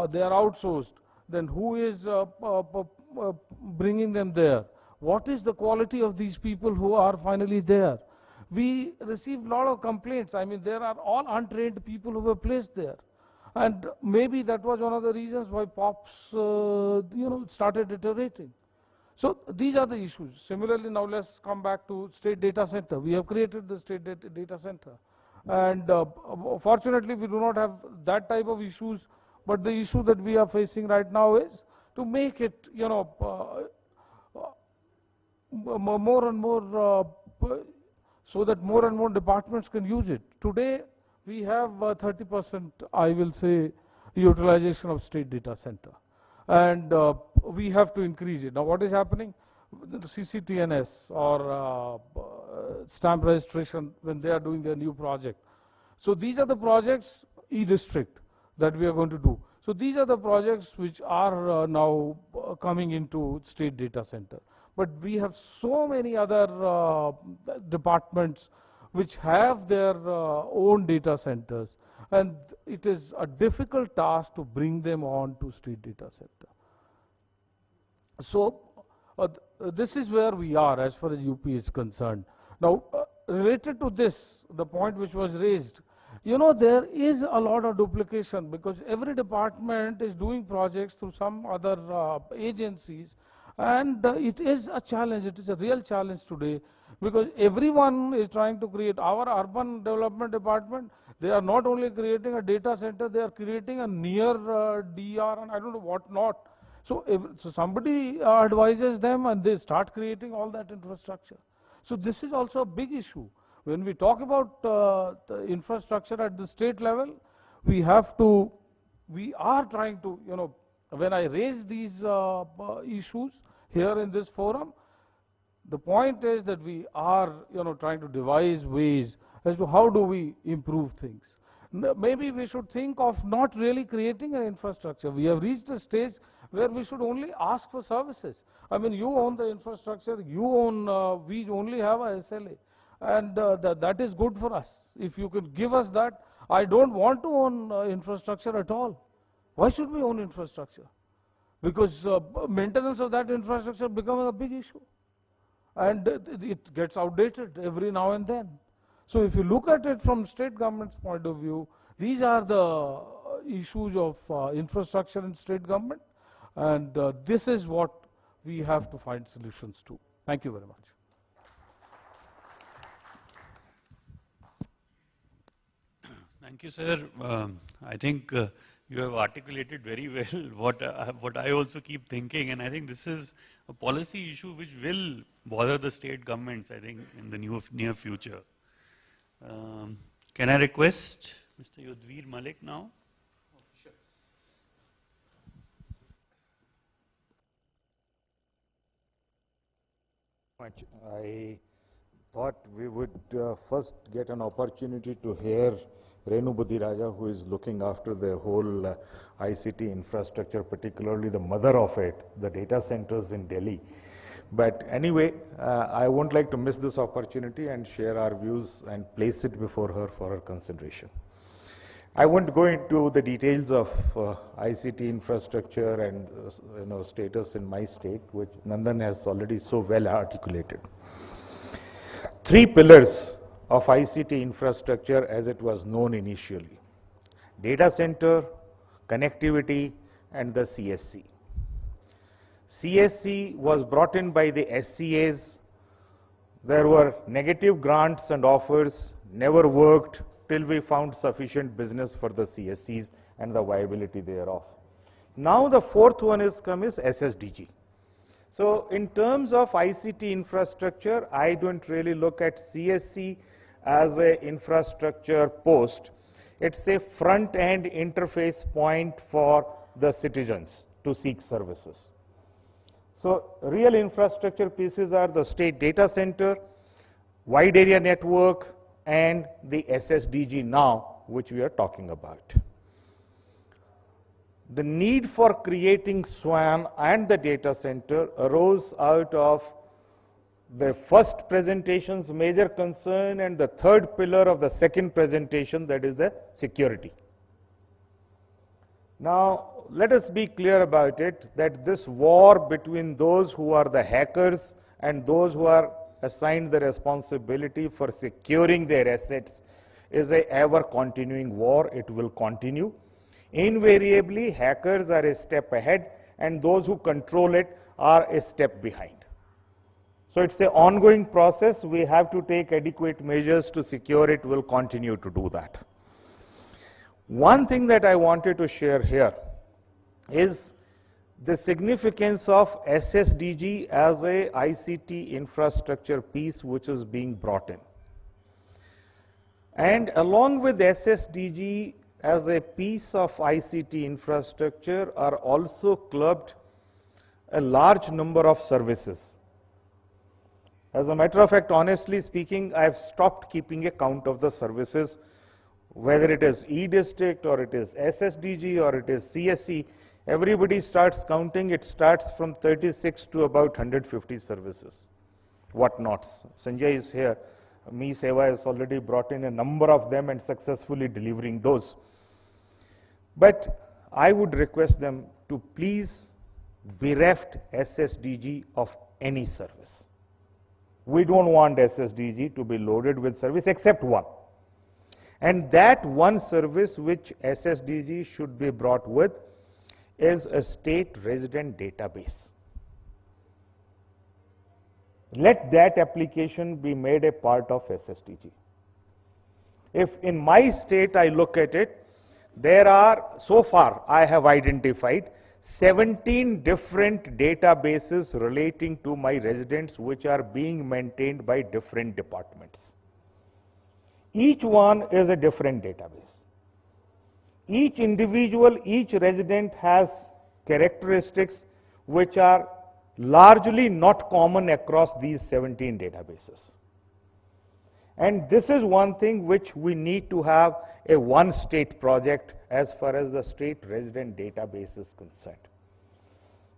They are outsourced. Then who is bringing them there? What is the quality of these people who are finally there? We received a lot of complaints. I mean, there are all untrained people who were placed there. And maybe that was one of the reasons why POPs, started deteriorating. So these are the issues. Similarly, now let's come back to state data center. We have created the state data center. And fortunately, we do not have that type of issues, but the issue that we are facing right now is to make it, more and more, so that more and more departments can use it. Today, we have 30%, I will say, utilization of state data center. And we have to increase it. Now, what is happening? The CCTNS or stamp registration, when they are doing their new project. So these are the projects, e-district, that we are going to do. So these are the projects which are now coming into state data center. But we have so many other departments which have their own data centers, and it is a difficult task to bring them on to state data center. So this is where we are as far as UP is concerned. Now, related to this, the point which was raised, there is a lot of duplication because every department is doing projects through some other agencies, and it is a challenge. It is a real challenge today because everyone is trying to create. Our urban development department, they are not only creating a data center, they are creating a near DR and I don't know what not. So somebody advises them and they start creating all that infrastructure. So this is also a big issue. When we talk about the infrastructure at the state level, we are trying to, when I raise these issues here in this forum, the point is that we are, trying to devise ways as to how do we improve things. Maybe we should think of not really creating an infrastructure. We have reached a stage where we should only ask for services. I mean, you own the infrastructure, we only have a SLA. And that is good for us. If you could give us that, I don't want to own infrastructure at all. Why should we own infrastructure? Because maintenance of that infrastructure becomes a big issue. And it gets outdated every now and then. So if you look at it from state government's point of view, these are the issues of infrastructure in state government. And this is what we have to find solutions to. Thank you very much. Thank you, sir. I think you have articulated very well what I also keep thinking, and I think this is a policy issue which will bother the state governments, I think, in the near future. Can I request Mr. Yudhvir Malik now? I thought we would first get an opportunity to hear Renu Budhiraja, who is looking after the whole ICT infrastructure, particularly the mother of it, the data centers in Delhi. But anyway, I won't like to miss this opportunity and share our views and place it before her for her consideration. I won't go into the details of ICT infrastructure and status in my state, which Nandan has already so well articulated. Three pillars of ICT infrastructure as it was known initially: data center, connectivity, and the CSC. CSC was brought in by the SCAs. There were negative grants and offers, never worked till we found sufficient business for the CSCs and the viability thereof. Now the fourth one is SSDG. So in terms of ICT infrastructure, I don't really look at CSC as an infrastructure post. It's a front-end interface point for the citizens to seek services. So real infrastructure pieces are the state data center, wide area network, and the SSDG now, which we are talking about. The need for creating SWAN and the data center arose out of the first presentation's major concern and the third pillar of the second presentation, that is the security. Now, let us be clear about it, that this war between those who are the hackers and those who are assigned the responsibility for securing their assets is an ever-continuing war. It will continue. Invariably, hackers are a step ahead and those who control it are a step behind. So it's an ongoing process. We have to take adequate measures to secure it. We'll continue to do that. One thing that I wanted to share here is the significance of SSDG as a ICT infrastructure piece which is being brought in. And along with SSDG as a piece of ICT infrastructure are also clubbed a large number of services. As a matter of fact, honestly speaking, I've stopped keeping a count of the services, whether it is e-district or it is SSDG or it is CSC. Everybody starts counting. It starts from 36 to about 150 services, whatnots. Sanjay is here. Me Seva has already brought in a number of them and successfully delivering those. But I would request them to please bereft SSDG of any service. We don't want SSDG to be loaded with service except one. And that one service which SSDG should be brought with is a state resident database. Let that application be made a part of SSDG. If in my state I look at it, there are, so far I have identified 17 different databases relating to my residents which are being maintained by different departments. Each one is a different database. Each individual, each resident has characteristics which are largely not common across these 17 databases. And this is one thing which we need to have a one state project as far as the state resident database is concerned.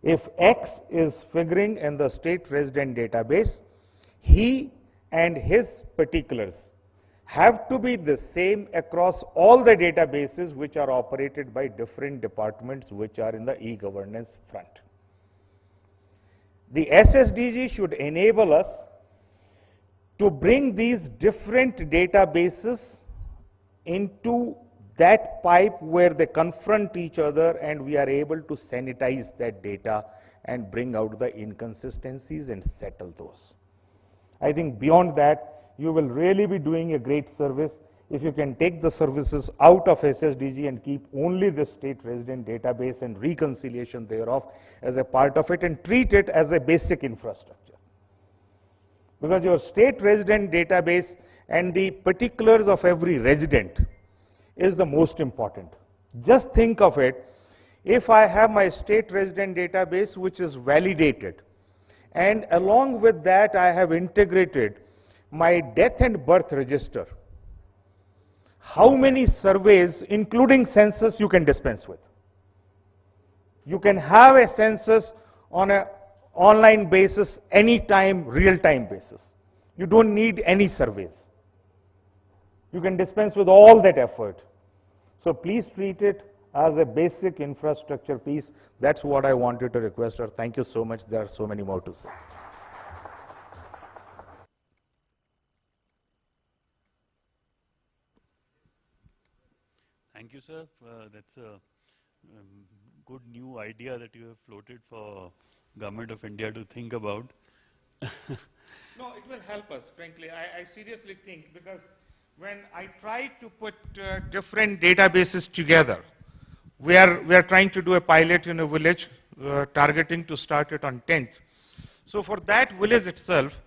If X is figuring in the state resident database, he and his particulars have to be the same across all the databases which are operated by different departments which are in the e-governance front. The SSDG should enable us to bring these different databases into that pipe where they confront each other and we are able to sanitize that data and bring out the inconsistencies and settle those. I think beyond that, you will really be doing a great service if you can take the services out of SSDG and keep only the state resident database and reconciliation thereof as a part of it and treat it as a basic infrastructure. Because your state resident database and the particulars of every resident is the most important. Just think of it, if I have my state resident database which is validated, and along with that I have integrated my death and birth register, how many surveys, including census, you can dispense with? You can have a census on an online basis, anytime, real-time basis. You don't need any surveys. You can dispense with all that effort. So please treat it as a basic infrastructure piece. That's what I wanted to request her. Thank you so much. There are so many more to say. Thank you, sir. That's a good new idea that you have floated for Government of India to think about. No, it will help us, frankly. I seriously think, because when I try to put different databases together, we are trying to do a pilot in a village, targeting to start it on 10th. So for that village itself,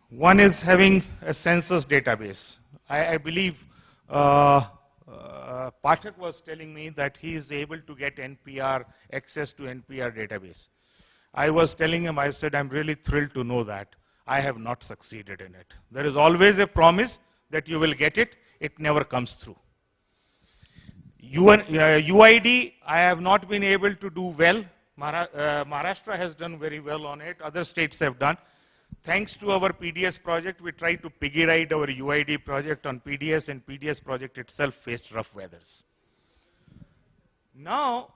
one is having a census database. I believe Pathak was telling me that he is able to get NPR, access to NPR database. I was telling him, I said, I'm really thrilled to know that. I have not succeeded in it. There is always a promise that you will get it. It never comes through. UID, I have not been able to do well. Maharashtra has done very well on it. Other states have done. Thanks to our PDS project, we tried to piggy ride our UID project on PDS, and PDS project itself faced rough weathers. Now,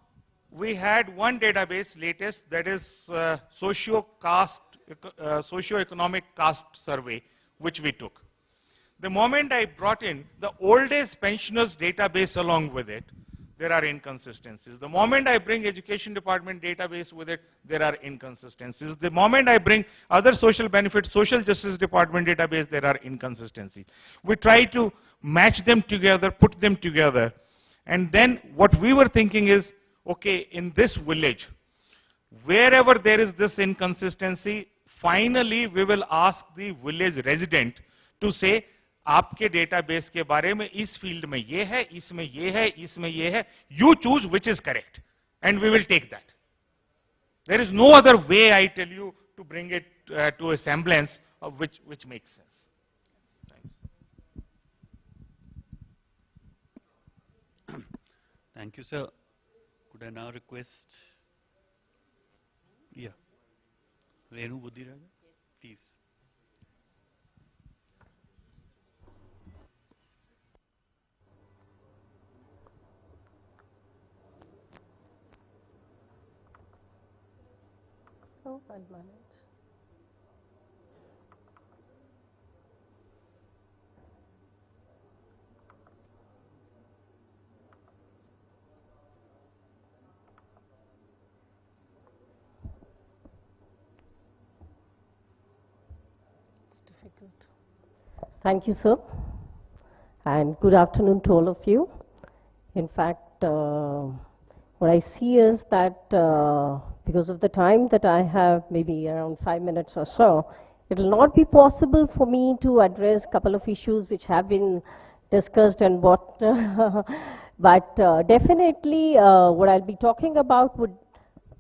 we had one database latest, that is socio-economic caste survey, which we took. The moment I brought in the old age pensioners database along with it, there are inconsistencies. The moment I bring education department database with it, there are inconsistencies. The moment I bring other social benefits, social justice department database, there are inconsistencies. We try to match them together, put them together. And then what we were thinking is, okay, in this village, wherever there is this inconsistency, finally we will ask the village resident to say, आपके database के बारे में इस field में ये है, इसमें ये है, इसमें ये है, you choose which is correct and we will take that. There is no other way, I tell you, to bring it to a semblance of which makes sense. Thanks. Thank you, sir. Could I now request? Yeah. Renu Budhiraja? Yes. Please. Oh, 1 minute. It's difficult. Thank you, sir. And good afternoon to all of you. In fact, what I see is that because of the time that I have, maybe around 5 minutes or so, it will not be possible for me to address a couple of issues which have been discussed and what, but definitely what I'll be talking about would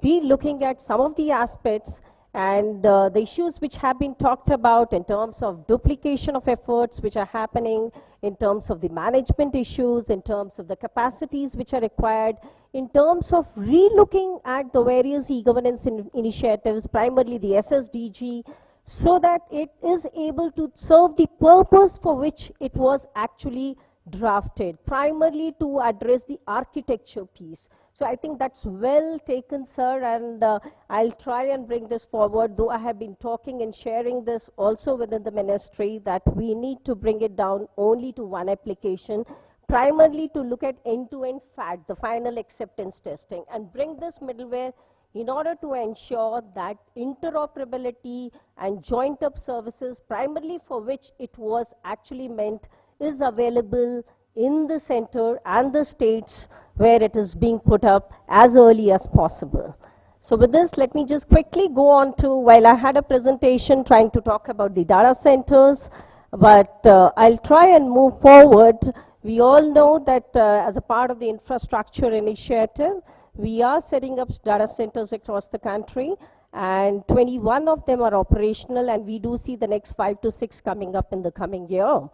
be looking at some of the aspects and the issues which have been talked about in terms of duplication of efforts which are happening, in terms of the management issues, in terms of the capacities which are required, in terms of re-looking at the various e-governance initiatives, primarily the SSDG, so that it is able to serve the purpose for which it was actually drafted, primarily to address the architecture piece. So I think that's well taken, sir, and I'll try and bring this forward, though I have been talking and sharing this also within the ministry, that we need to bring it down only to one application, primarily to look at end-to-end FAT, the final acceptance testing, and bring this middleware in order to ensure that interoperability and joint up services, primarily for which it was actually meant, is available in the center and the states where it is being put up as early as possible. So with this, let me just quickly go on to, while I had a presentation trying to talk about the data centers, but I'll try and move forward. We all know that as a part of the infrastructure initiative, we are setting up data centers across the country, and 21 of them are operational, and we do see the next 5 to 6 coming up in the coming year.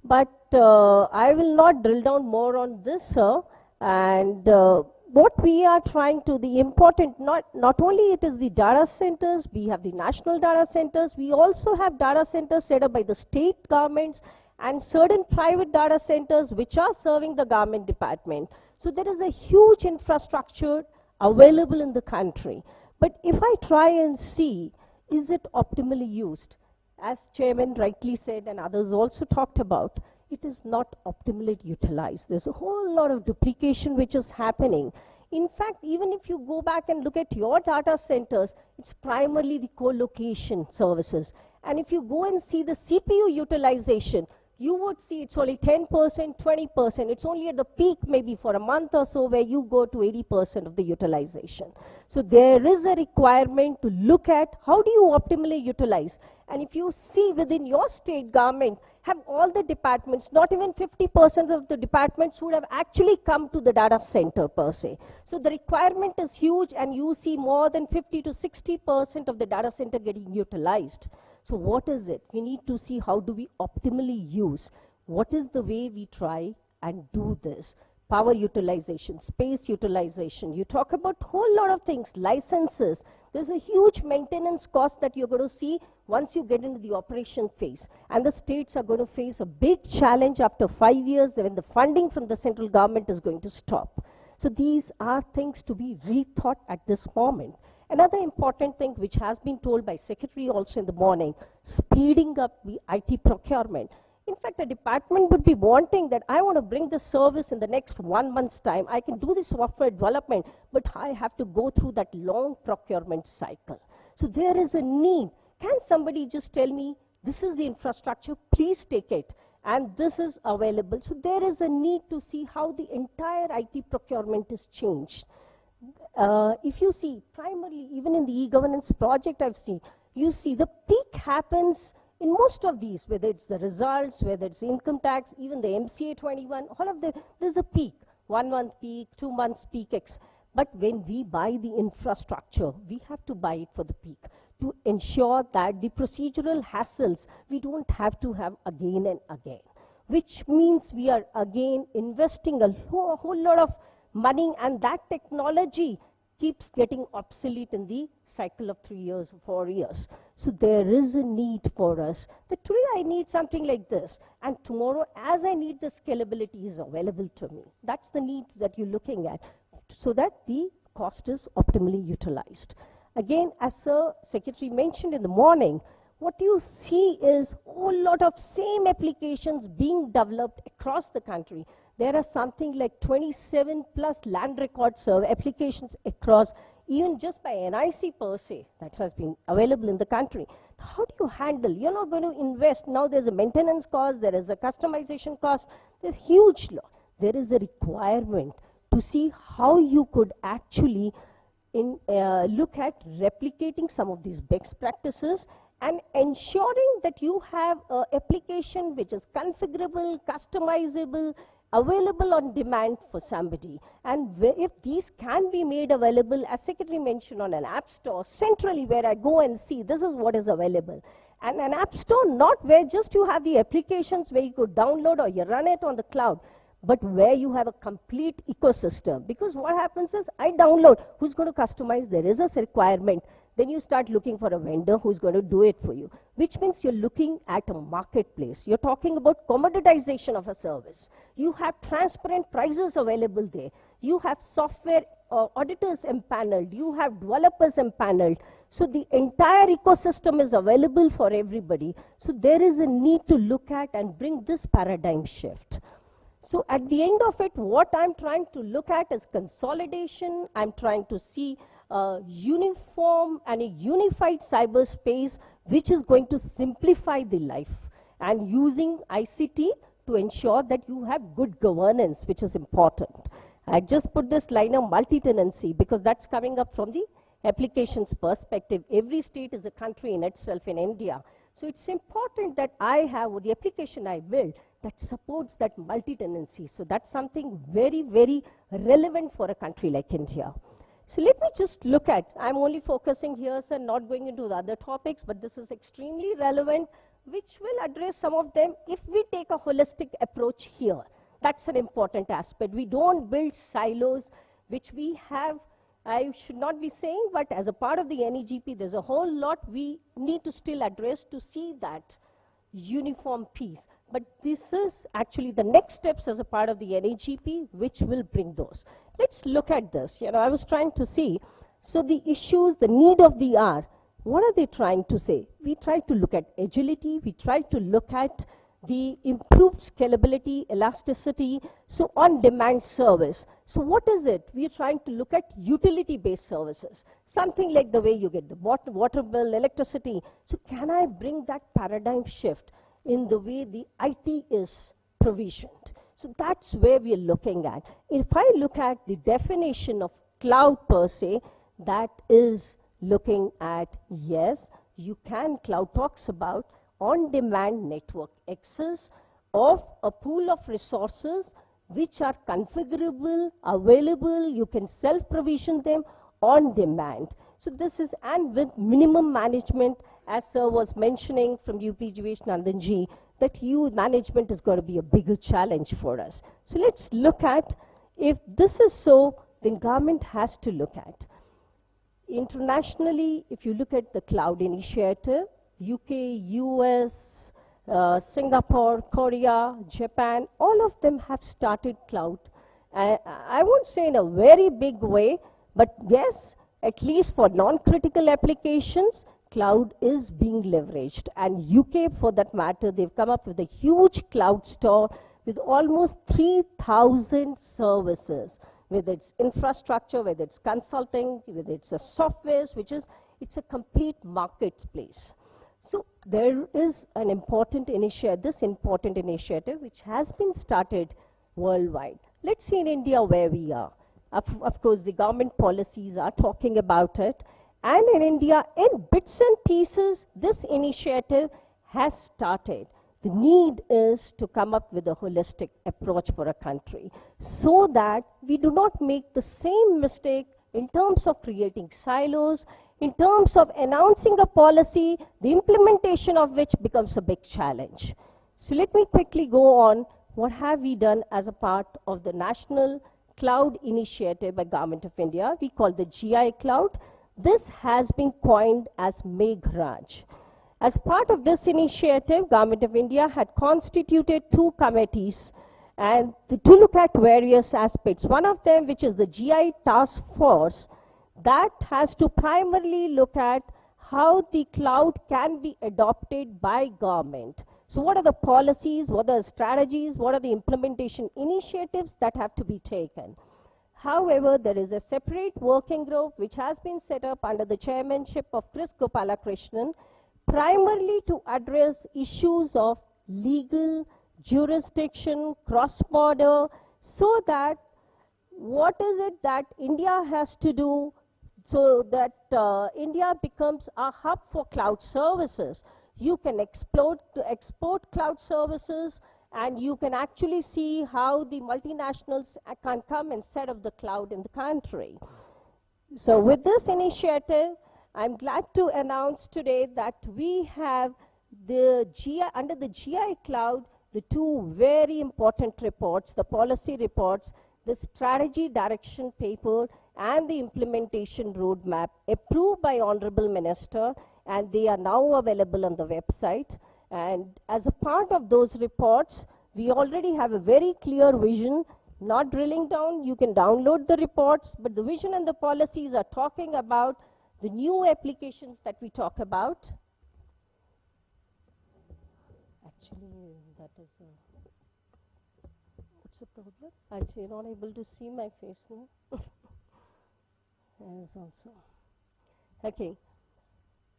But I will not drill down more on this, sir. And what we are trying to, the important, not only it is the data centers, we have the national data centers, we also have data centers set up by the state governments and certain private data centers which are serving the government department. So there is a huge infrastructure available in the country. But if I try and see, is it optimally used? As Chairman rightly said and others also talked about, it is not optimally utilized. There's a whole lot of duplication which is happening. In fact, even if you go back and look at your data centers, it's primarily the co-location services. And if you go and see the CPU utilization, you would see it's only 10%, 20%. It's only at the peak maybe for a month or so where you go to 80% of the utilization. So there is a requirement to look at how do you optimally utilize. And if you see within your state government, have all the departments, not even 50% of the departments would have actually come to the data center per se. So the requirement is huge, and you see more than 50 to 60% of the data center getting utilized. So what is it? We need to see how do we optimally use. What is the way we try and do this? Power utilization, space utilization. You talk about a whole lot of things, licenses. There's a huge maintenance cost that you're going to see once you get into the operation phase. And the states are going to face a big challenge after 5 years when the funding from the central government is going to stop. So these are things to be rethought at this moment. Another important thing which has been told by Secretary also in the morning, speeding up the IT procurement. In fact, a department would be wanting that I want to bring the service in the next 1 month's time. I can do the software development, but I have to go through that long procurement cycle. So there is a need. Can somebody just tell me, this is the infrastructure, please take it, and this is available. So there is a need to see how the entire IT procurement is changed. If you see, primarily, even in the e-governance project I've seen, you see the peak happens in most of these, whether it's the results, whether it's income tax, even the MCA 21, all of them, there's a peak, 1 month peak, 2 months peak. But when we buy the infrastructure, we have to buy it for the peak to ensure that the procedural hassles we don't have to have again and again, which means we are again investing a whole lot of money, and that technology keeps getting obsolete in the cycle of 3 years or 4 years. So there is a need for us that today I need something like this, and tomorrow as I need the scalability is available to me. That's the need that you're looking at, so that the cost is optimally utilized. Again, as Sir Secretary mentioned in the morning, what you see is a whole lot of same applications being developed across the country. There are something like 27 plus land record serve applications across, even just by NIC per se, that has been available in the country. How do you handle? You're not going to invest. Now there's a maintenance cost, there is a customization cost, there's huge. There is a requirement to see how you could actually look at replicating some of these best practices and ensuring that you have an application which is configurable, customizable, available on demand for somebody. And if these can be made available, as Secretary mentioned, on an app store, centrally where I go and see this is what is available. And an app store not where just you have the applications where you could download or you run it on the cloud, but where you have a complete ecosystem. Because what happens is, I download, who's going to customize? There is a requirement. Then you start looking for a vendor who's going to do it for you, which means you're looking at a marketplace. You're talking about commoditization of a service. You have transparent prices available there. You have software auditors empaneled. You have developers empaneled. So the entire ecosystem is available for everybody. So there is a need to look at and bring this paradigm shift. So at the end of it, what I'm trying to look at is consolidation. I'm trying to see uniform and a unified cyberspace which is going to simplify the life, and using ICT to ensure that you have good governance, which is important. I just put this line of multi-tenancy because that's coming up from the applications perspective. Every state is a country in itself in India. So it's important that I have, or the application I build, that supports that multi-tenancy. So that's something very, very relevant for a country like India. So let me just look at, I'm only focusing here, sir, not going into the other topics, but this is extremely relevant, which will address some of them if we take a holistic approach here. That's an important aspect. We don't build silos, which we have, I should not be saying, but as a part of the NEGP, there's a whole lot we need to still address to see that uniform piece. But this is actually the next steps as a part of the NEGP, which will bring those. Let's look at this. You know, I was trying to see, so the issues, the need of the hour, what are they trying to say? We try to look at agility, we try to look at the improved scalability, elasticity, so on-demand service. So what is it? We are trying to look at utility-based services, something like the way you get the water bill, electricity. So can I bring that paradigm shift in the way the IT is provisioned? So that's where we are looking at. If I look at the definition of cloud per se, that is looking at, yes, you can, cloud talks about on-demand network access of a pool of resources which are configurable, available, you can self-provision them on demand. So this is, and with minimum management, as sir was mentioning from UP Jivesh Nandanji, that management is going to be a bigger challenge for us. So let's look at, if this is so, then government has to look at. Internationally, if you look at the cloud initiative, UK, US, Singapore, Korea, Japan, all of them have started cloud. I won't say in a very big way, but yes, at least for non-critical applications, cloud is being leveraged. And UK, for that matter, they've come up with a huge cloud store with almost 3,000 services, whether it's infrastructure, whether it's consulting, whether it's a software, it's a complete marketplace. So there is an important initiative, which has been started worldwide. Let's see in India where we are. Of course, the government policies are talking about it. And in India, in bits and pieces, this initiative has started. The need is to come up with a holistic approach for a country so that we do not make the same mistake in terms of creating silos, in terms of announcing a policy, the implementation of which becomes a big challenge. So let me quickly go on. What have we done as a part of the National Cloud Initiative by Government of India? We call the GI Cloud. This has been coined as Meghraj. As part of this initiative, Government of India had constituted 2 committees and to look at various aspects. One of them, which is the GI Task Force, that has to primarily look at how the cloud can be adopted by government. So what are the policies, what are the strategies, what are the implementation initiatives that have to be taken? However, there is a separate working group which has been set up under the chairmanship of Chris Gopalakrishnan, primarily to address issues of legal, jurisdiction, cross-border, so that what is it that India has to do so that India becomes a hub for cloud services. You can export cloud services, and you can actually see how the multinationals can come and set up the cloud in the country. So with this initiative, I'm glad to announce today that we have under the GI Cloud, the 2 very important reports, the policy reports, the strategy direction paper, and the implementation roadmap approved by Honorable Minister, and they are now available on the website. And as a part of those reports, we already have a very clear vision. Not drilling down, you can download the reports, but the vision and the policies are talking about the new applications that we talk about. Actually, that is what's the problem? Actually, you're not able to see my face now. There is also. Okay.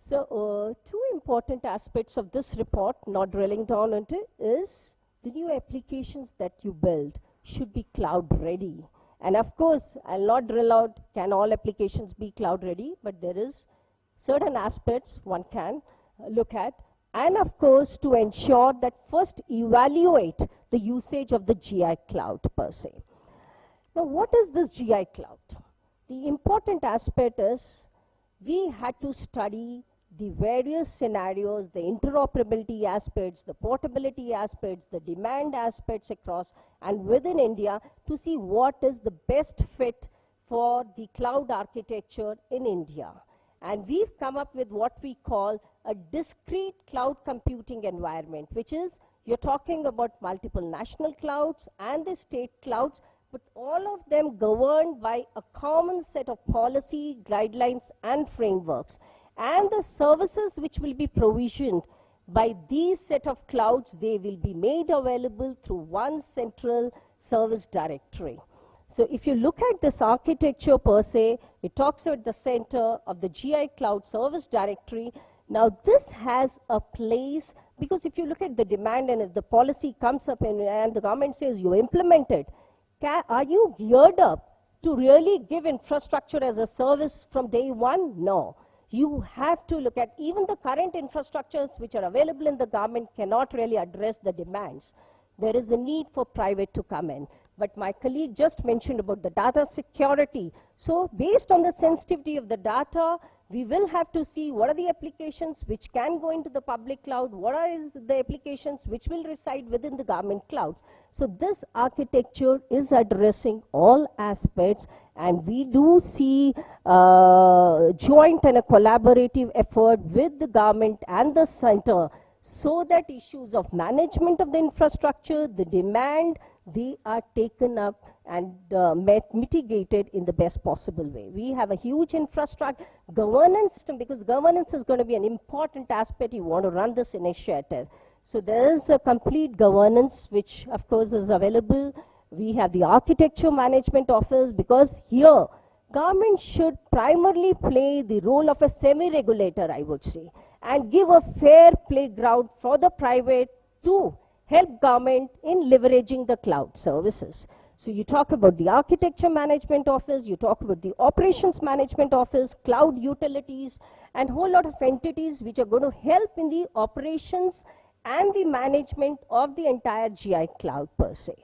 So, 2 important aspects of this report, not drilling down into, is the new applications that you build should be cloud ready. And of course, I'll not drill out, can all applications be cloud ready, but there is certain aspects one can look at. And of course, to ensure that first evaluate the usage of the GI cloud per se. Now, what is this GI cloud? The important aspect is we had to study the various scenarios, the interoperability aspects, the portability aspects, the demand aspects across and within India to see what is the best fit for the cloud architecture in India. And we've come up with what we call a discrete cloud computing environment, which is you're talking about multiple national clouds and the state clouds, but all of them governed by a common set of policy, guidelines, and frameworks. And the services which will be provisioned by these set of clouds, they will be made available through one central service directory. So if you look at this architecture per se, it talks about the center of the GI Cloud Service Directory. Now this has a place, because if you look at the demand and if the policy comes up and the government says you implement it, are you geared up to really give infrastructure as a service from day one? No. You have to look at even the current infrastructures which are available in the government cannot really address the demands. There is a need for private to come in. But my colleague just mentioned about the data security. So based on the sensitivity of the data, we will have to see what are the applications which can go into the public cloud, what are the applications which will reside within the government clouds. So this architecture is addressing all aspects, and we do see joint and a collaborative effort with the government and the center, so that issues of management of the infrastructure, the demand, they are taken up and mitigated in the best possible way. We have a huge infrastructure governance system, because governance is going to be an important aspect you want to run this initiative. So there is a complete governance which of course is available. We have the architecture management office, because here government should primarily play the role of a semi-regulator, I would say, and give a fair playground for the private to help government in leveraging the cloud services. So you talk about the architecture management office, you talk about the operations management office, cloud utilities, and whole lot of entities which are going to help in the operations and the management of the entire GI cloud per se.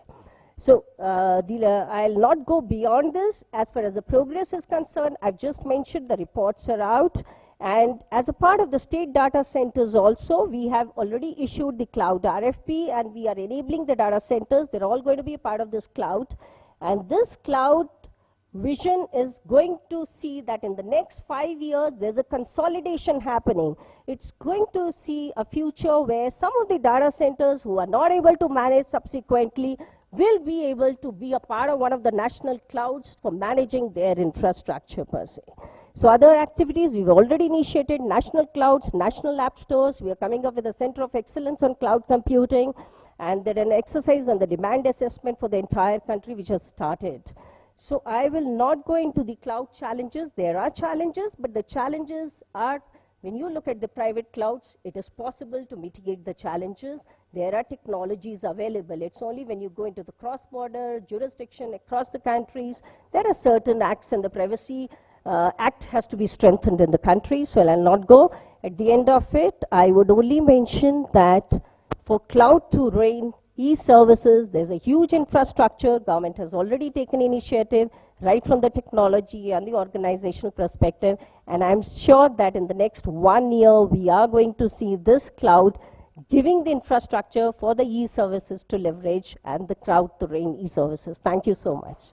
So I'll not go beyond this. As far as the progress is concerned, I've just mentioned the reports are out. And as a part of the state data centers also, we have already issued the cloud RFP, and we are enabling the data centers. They're all going to be a part of this cloud. And this cloud vision is going to see that in the next 5 years, there's a consolidation happening. It's going to see a future where some of the data centers who are not able to manage subsequently will be able to be a part of one of the national clouds for managing their infrastructure per se. So other activities, we've already initiated national clouds, national app stores. We are coming up with a center of excellence on cloud computing, and then an exercise on the demand assessment for the entire country which has started. So I will not go into the cloud challenges. There are challenges, but the challenges are, when you look at the private clouds, it is possible to mitigate the challenges. There are technologies available. It's only when you go into the cross-border jurisdiction across the countries, there are certain acts, and the Privacy Act has to be strengthened in the country, so I'll not go. At the end of it, I would only mention that for cloud to reign, e-services, there's a huge infrastructure. Government has already taken initiative right from the technology and the organizational perspective. And I'm sure that in the next 1 year, we are going to see this cloud giving the infrastructure for the e-services to leverage and the cloud to reign e-services. Thank you so much.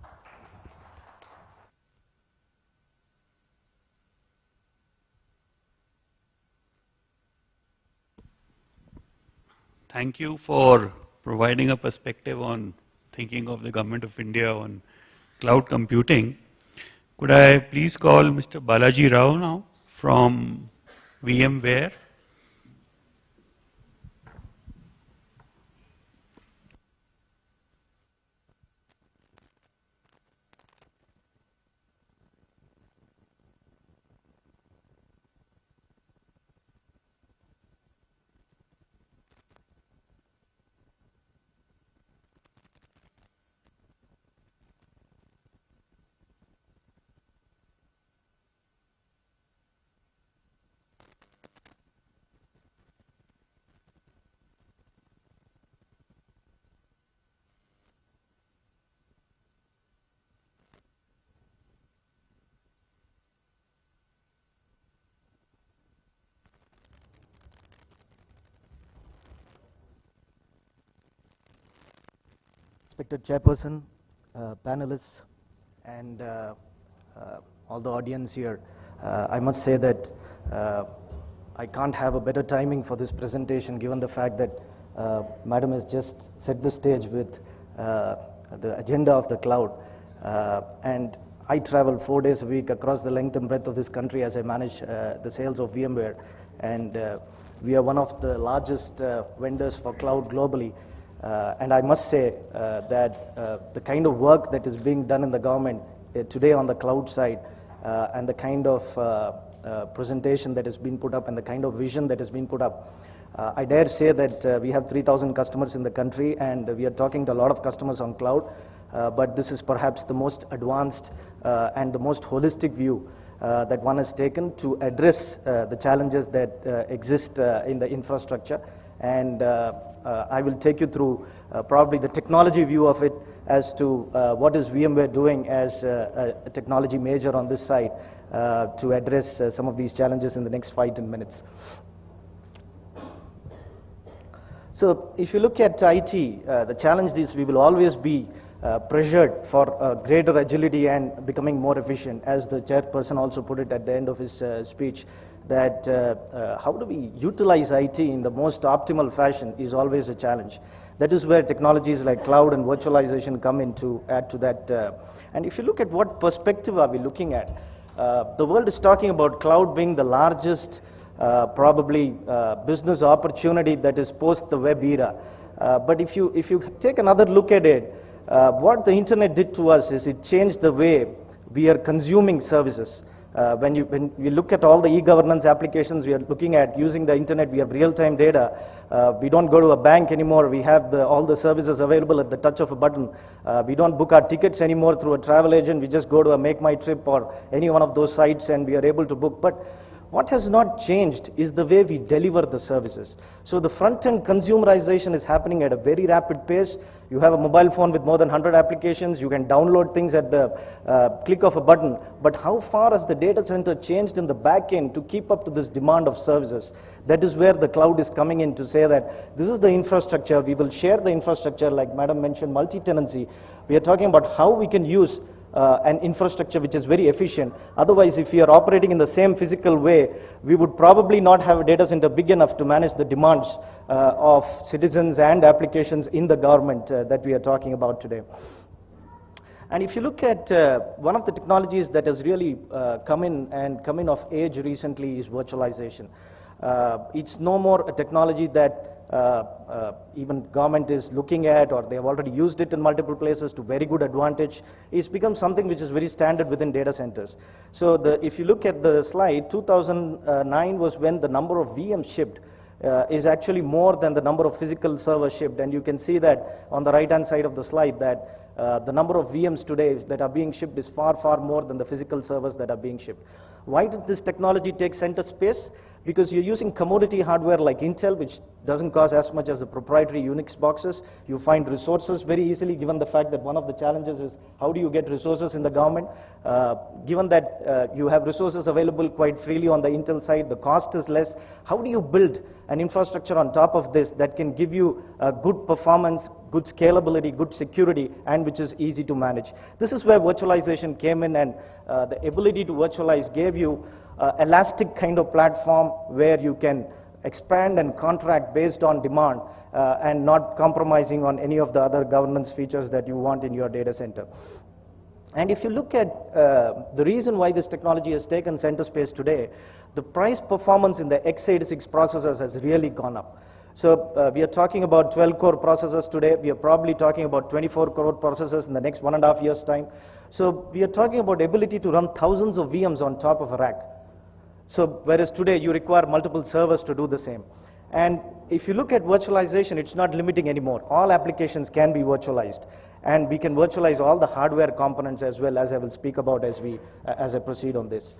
Thank you for providing a perspective on thinking of the Government of India on cloud computing. Could I please call Mr. Balaji Rao now from VMware? Respected Chairperson, panelists, and all the audience here, I must say that I can't have a better timing for this presentation given the fact that Madam has just set the stage with the agenda of the cloud. And I travel 4 days a week across the length and breadth of this country as I manage the sales of VMware. And we are one of the largest vendors for cloud globally. And I must say that the kind of work that is being done in the government today on the cloud side and the kind of presentation that has been put up and the kind of vision that has been put up, I dare say that we have 3,000 customers in the country and we are talking to a lot of customers on cloud, but this is perhaps the most advanced and the most holistic view that one has taken to address the challenges that exist in the infrastructure. And I will take you through probably the technology view of it as to what is VMware doing as a technology major on this side to address some of these challenges in the next 5-10 minutes. So if you look at IT, the challenge is we will always be pressured for greater agility and becoming more efficient, as the chairperson also put it at the end of his speech, that how do we utilize IT in the most optimal fashion is always a challenge. That is where technologies like cloud and virtualization come in to add to that. And if you look at what perspective are we looking at, the world is talking about cloud being the largest probably business opportunity that is post the web era. But if you take another look at it, what the internet did to us is it changed the way we are consuming services. When we look at all the e-governance applications we are looking at using the internet, we have real-time data. We don't go to a bank anymore. We have all the services available at the touch of a button. We don't book our tickets anymore through a travel agent. We just go to a Make My Trip or any one of those sites and we are able to book. But what has not changed is the way we deliver the services. So the front-end consumerization is happening at a very rapid pace. You have a mobile phone with more than 100 applications. You can download things at the click of a button. But how far has the data center changed in the back end to keep up to this demand of services? That is where the cloud is coming in to say that this is the infrastructure. We will share the infrastructure, like Madam mentioned, multi-tenancy. We are talking about how we can use an infrastructure which is very efficient. Otherwise, if we are operating in the same physical way, we would probably not have a data center big enough to manage the demands of citizens and applications in the government that we are talking about today. And if you look at one of the technologies that has really come in of age recently is virtualization. It's no more a technology that even government is looking at, or they have already used it in multiple places to very good advantage. It's become something which is very standard within data centers. So if you look at the slide, 2009 was when the number of VMs shipped is actually more than the number of physical servers shipped. And you can see that on the right-hand side of the slide that the number of VMs today that are being shipped is far, far more than the physical servers that are being shipped. Why did this technology take center space? Because you're using commodity hardware like Intel, which doesn't cost as much as the proprietary Unix boxes. You find resources very easily, given the fact that one of the challenges is how do you get resources in the government? Given that you have resources available quite freely on the Intel side, the cost is less. How do you build an infrastructure on top of this that can give you good performance, good scalability, good security, and which is easy to manage? This is where virtualization came in, and the ability to virtualize gave you elastic kind of platform where you can expand and contract based on demand and not compromising on any of the other governance features that you want in your data center. And if you look at the reason why this technology has taken center space today, the price performance in the x86 processors has really gone up. So we are talking about 12-core processors today. We are probably talking about 24-core processors in the next 1.5 years' time. So we are talking about ability to run thousands of VMs on top of a rack. So whereas today you require multiple servers to do the same. And if you look at virtualization, it's not limiting anymore. All applications can be virtualized. And we can virtualize all the hardware components as well, as I will speak about as I proceed on this.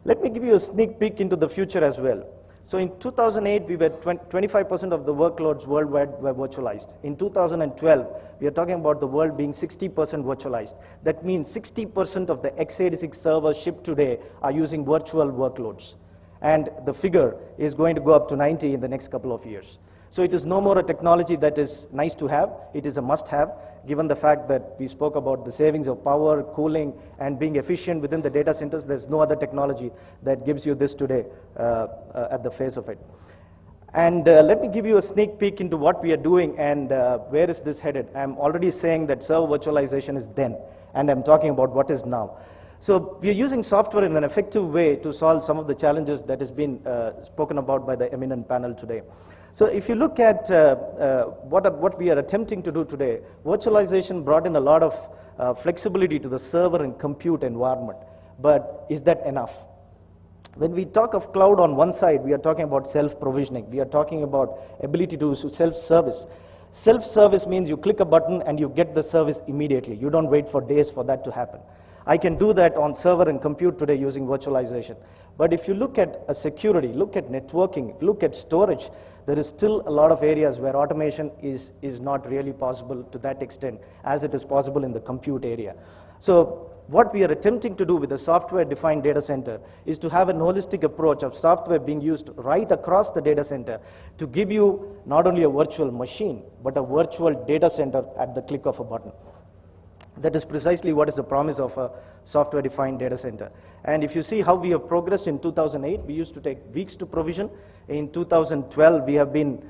Let me give you a sneak peek into the future as well. So in 2008, we were 25% of the workloads worldwide were virtualized. In 2012, we are talking about the world being 60% virtualized. That means 60% of the x86 servers shipped today are using virtual workloads. And the figure is going to go up to 90 in the next couple of years. So it is no more a technology that is nice to have. It is a must-have, given the fact that we spoke about the savings of power, cooling, and being efficient within the data centers. There's no other technology that gives you this today at the face of it. And let me give you a sneak peek into what we are doing and where is this headed. I'm already saying that server virtualization is then, and I'm talking about what is now. So we are using software in an effective way to solve some of the challenges that has been spoken about by the eminent panel today. So if you look at what we are attempting to do today, virtualization brought in a lot of flexibility to the server and compute environment. But is that enough? When we talk of cloud on one side, we are talking about self-provisioning. We are talking about ability to self-service. Self-service means you click a button and you get the service immediately. You don't wait for days for that to happen. I can do that on server and compute today using virtualization. But if you look at security, look at networking, look at storage, there is still a lot of areas where automation is not really possible to that extent as it is possible in the compute area. So what we are attempting to do with a software-defined data center is to have an holistic approach of software being used right across the data center to give you not only a virtual machine, but a virtual data center at the click of a button. That is precisely what is the promise of a software-defined data center. And if you see how we have progressed in 2008, we used to take weeks to provision. In 2012, we have been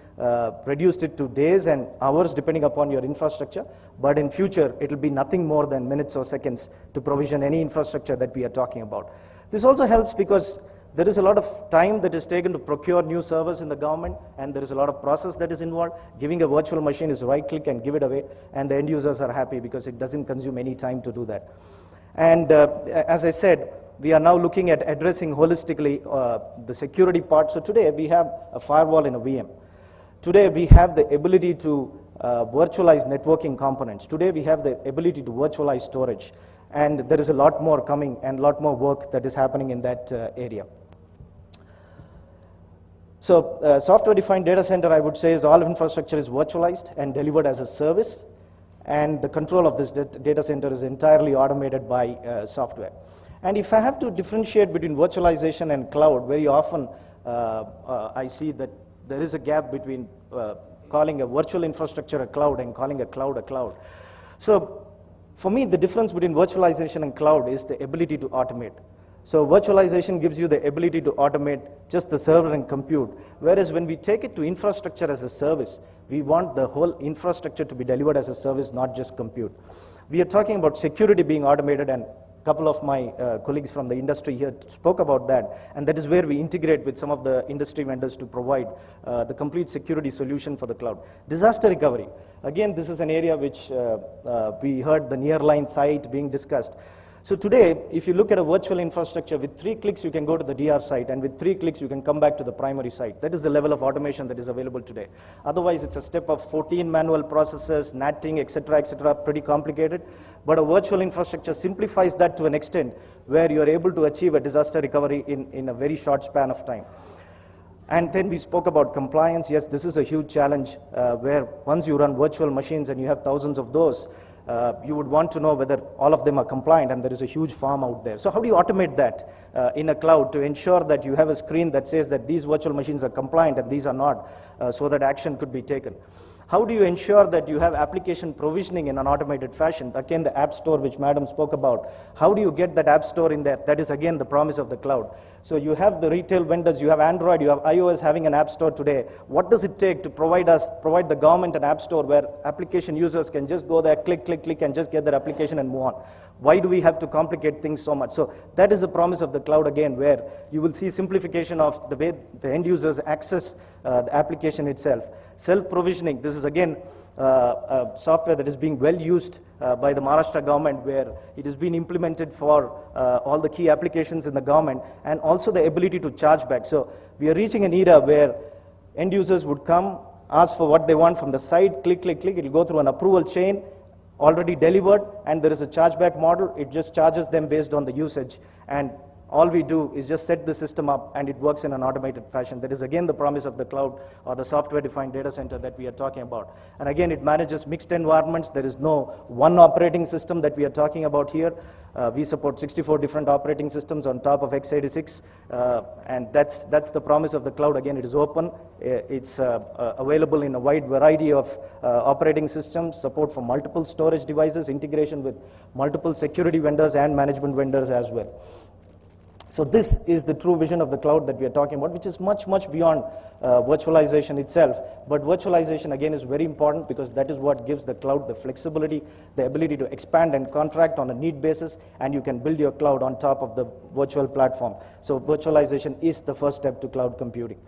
reduced it to days and hours depending upon your infrastructure. But in future, it will be nothing more than minutes or seconds to provision any infrastructure that we are talking about. This also helps because there is a lot of time that is taken to procure new servers in the government, and there is a lot of process that is involved. Giving a virtual machine is right click and give it away, and the end users are happy because it doesn't consume any time to do that. And as I said, we are now looking at addressing holistically the security part. So today we have a firewall in a VM. Today we have the ability to virtualize networking components. Today we have the ability to virtualize storage. And there is a lot more coming and a lot more work that is happening in that area. So software-defined data center, I would say, is all infrastructure is virtualized and delivered as a service. And the control of this data center is entirely automated by software. And if I have to differentiate between virtualization and cloud, very often I see that there is a gap between calling a virtual infrastructure a cloud and calling a cloud. So for me, the difference between virtualization and cloud is the ability to automate. So virtualization gives you the ability to automate just the server and compute, whereas when we take it to infrastructure as a service, we want the whole infrastructure to be delivered as a service, not just compute. We are talking about security being automated, and a couple of my colleagues from the industry here spoke about that, and that is where we integrate with some of the industry vendors to provide the complete security solution for the cloud. Disaster recovery. Again, this is an area which we heard the nearline site being discussed. So today, if you look at a virtual infrastructure, with 3 clicks you can go to the DR site, and with 3 clicks you can come back to the primary site. That is the level of automation that is available today. Otherwise, it's a step of 14 manual processes, NATing, etc., pretty complicated. But a virtual infrastructure simplifies that to an extent where you're able to achieve a disaster recovery in a very short span of time. And then we spoke about compliance. Yes, this is a huge challenge where once you run virtual machines and you have thousands of those, you would want to know whether all of them are compliant, and there is a huge farm out there. So how do you automate that in a cloud to ensure that you have a screen that says that these virtual machines are compliant and these are not, so that action could be taken? How do you ensure that you have application provisioning in an automated fashion? Again, the app store which Madam spoke about. How do you get that app store in there? That is again the promise of the cloud. So you have the retail vendors, you have Android, you have iOS having an app store today. What does it take to provide the government an app store where application users can just go there, click, and just get their application and move on? Why do we have to complicate things so much? So that is the promise of the cloud again, where you will see simplification of the way the end users access the application itself. Self-provisioning, this is again a software that is being well used by the Maharashtra government, where it has been implemented for all the key applications in the government, and also the ability to charge back. So we are reaching an era where end users would come, ask for what they want from the site, click, it will go through an approval chain, already delivered, and there is a chargeback model. It just charges them based on the usage, and all we do is just set the system up and it works in an automated fashion. That is again the promise of the cloud or the software-defined data center that we are talking about. And again, it manages mixed environments. There is no one operating system that we are talking about here. We support 64 different operating systems on top of x86, and that's the promise of the cloud. Again, it is open. It's available in a wide variety of operating systems, support for multiple storage devices, integration with multiple security vendors and management vendors as well. So this is the true vision of the cloud that we are talking about, which is much, much beyond virtualization itself. But virtualization, again, is very important because that is what gives the cloud the flexibility, the ability to expand and contract on a need basis, and you can build your cloud on top of the virtual platform. So virtualization is the first step to cloud computing.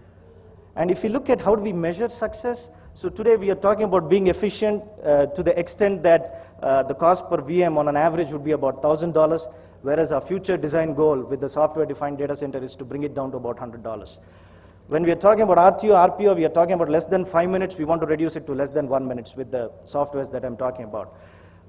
And if you look at how do we measure success, so today we are talking about being efficient to the extent that the cost per VM on an average would be about $1,000. Whereas our future design goal with the software-defined data center is to bring it down to about $100. When we are talking about RPO, we are talking about less than 5 minutes. We want to reduce it to less than 1 minute with the softwares that I'm talking about.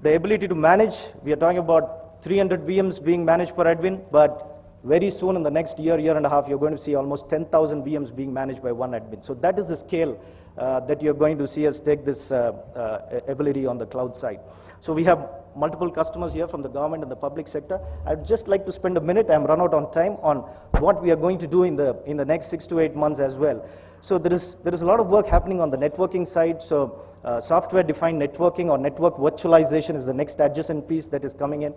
The ability to manage, we are talking about 300 VMs being managed per admin, but Very soon, in the next year, year and a half, you're going to see almost 10,000 VMs being managed by one admin. So that is the scale that you're going to see us take this ability on the cloud side. So we have multiple customers here from the government and the public sector. I'd just like to spend a minute, I'm run out on time, on what we are going to do in the next 6 to 8 months as well. So there is a lot of work happening on the networking side. So software-defined networking or network virtualization is the next adjacent piece that is coming in.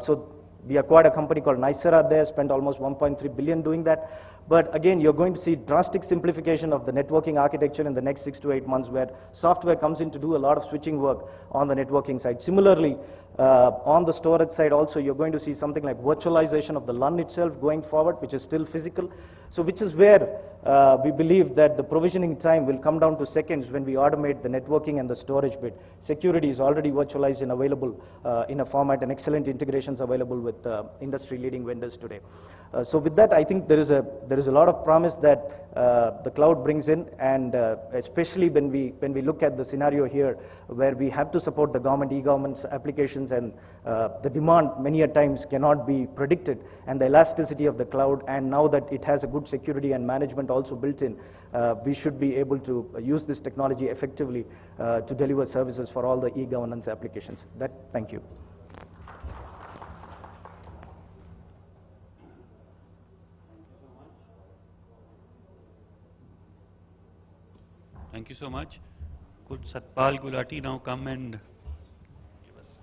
So we acquired a company called Nicera there, spent almost 1.3 billion doing that. But again, you're going to see drastic simplification of the networking architecture in the next 6 to 8 months, where software comes in to do a lot of switching work on the networking side. Similarly, on the storage side also, you're going to see something like virtualization of the LUN itself going forward, which is still physical. So which is where we believe that the provisioning time will come down to seconds when we automate the networking and the storage bit. Security is already virtualized and available in a format, and excellent integrations available with industry-leading vendors today. So with that, I think there is a lot of promise that the cloud brings in, and especially when we look at the scenario here, where we have to support the government e-government applications, and the demand many a times cannot be predicted, and the elasticity of the cloud, and now that it has a good security and management also built in, we should be able to use this technology effectively to deliver services for all the e-governance applications. Thank you. Thank you so much. Could Satpal Gulati now come and give us?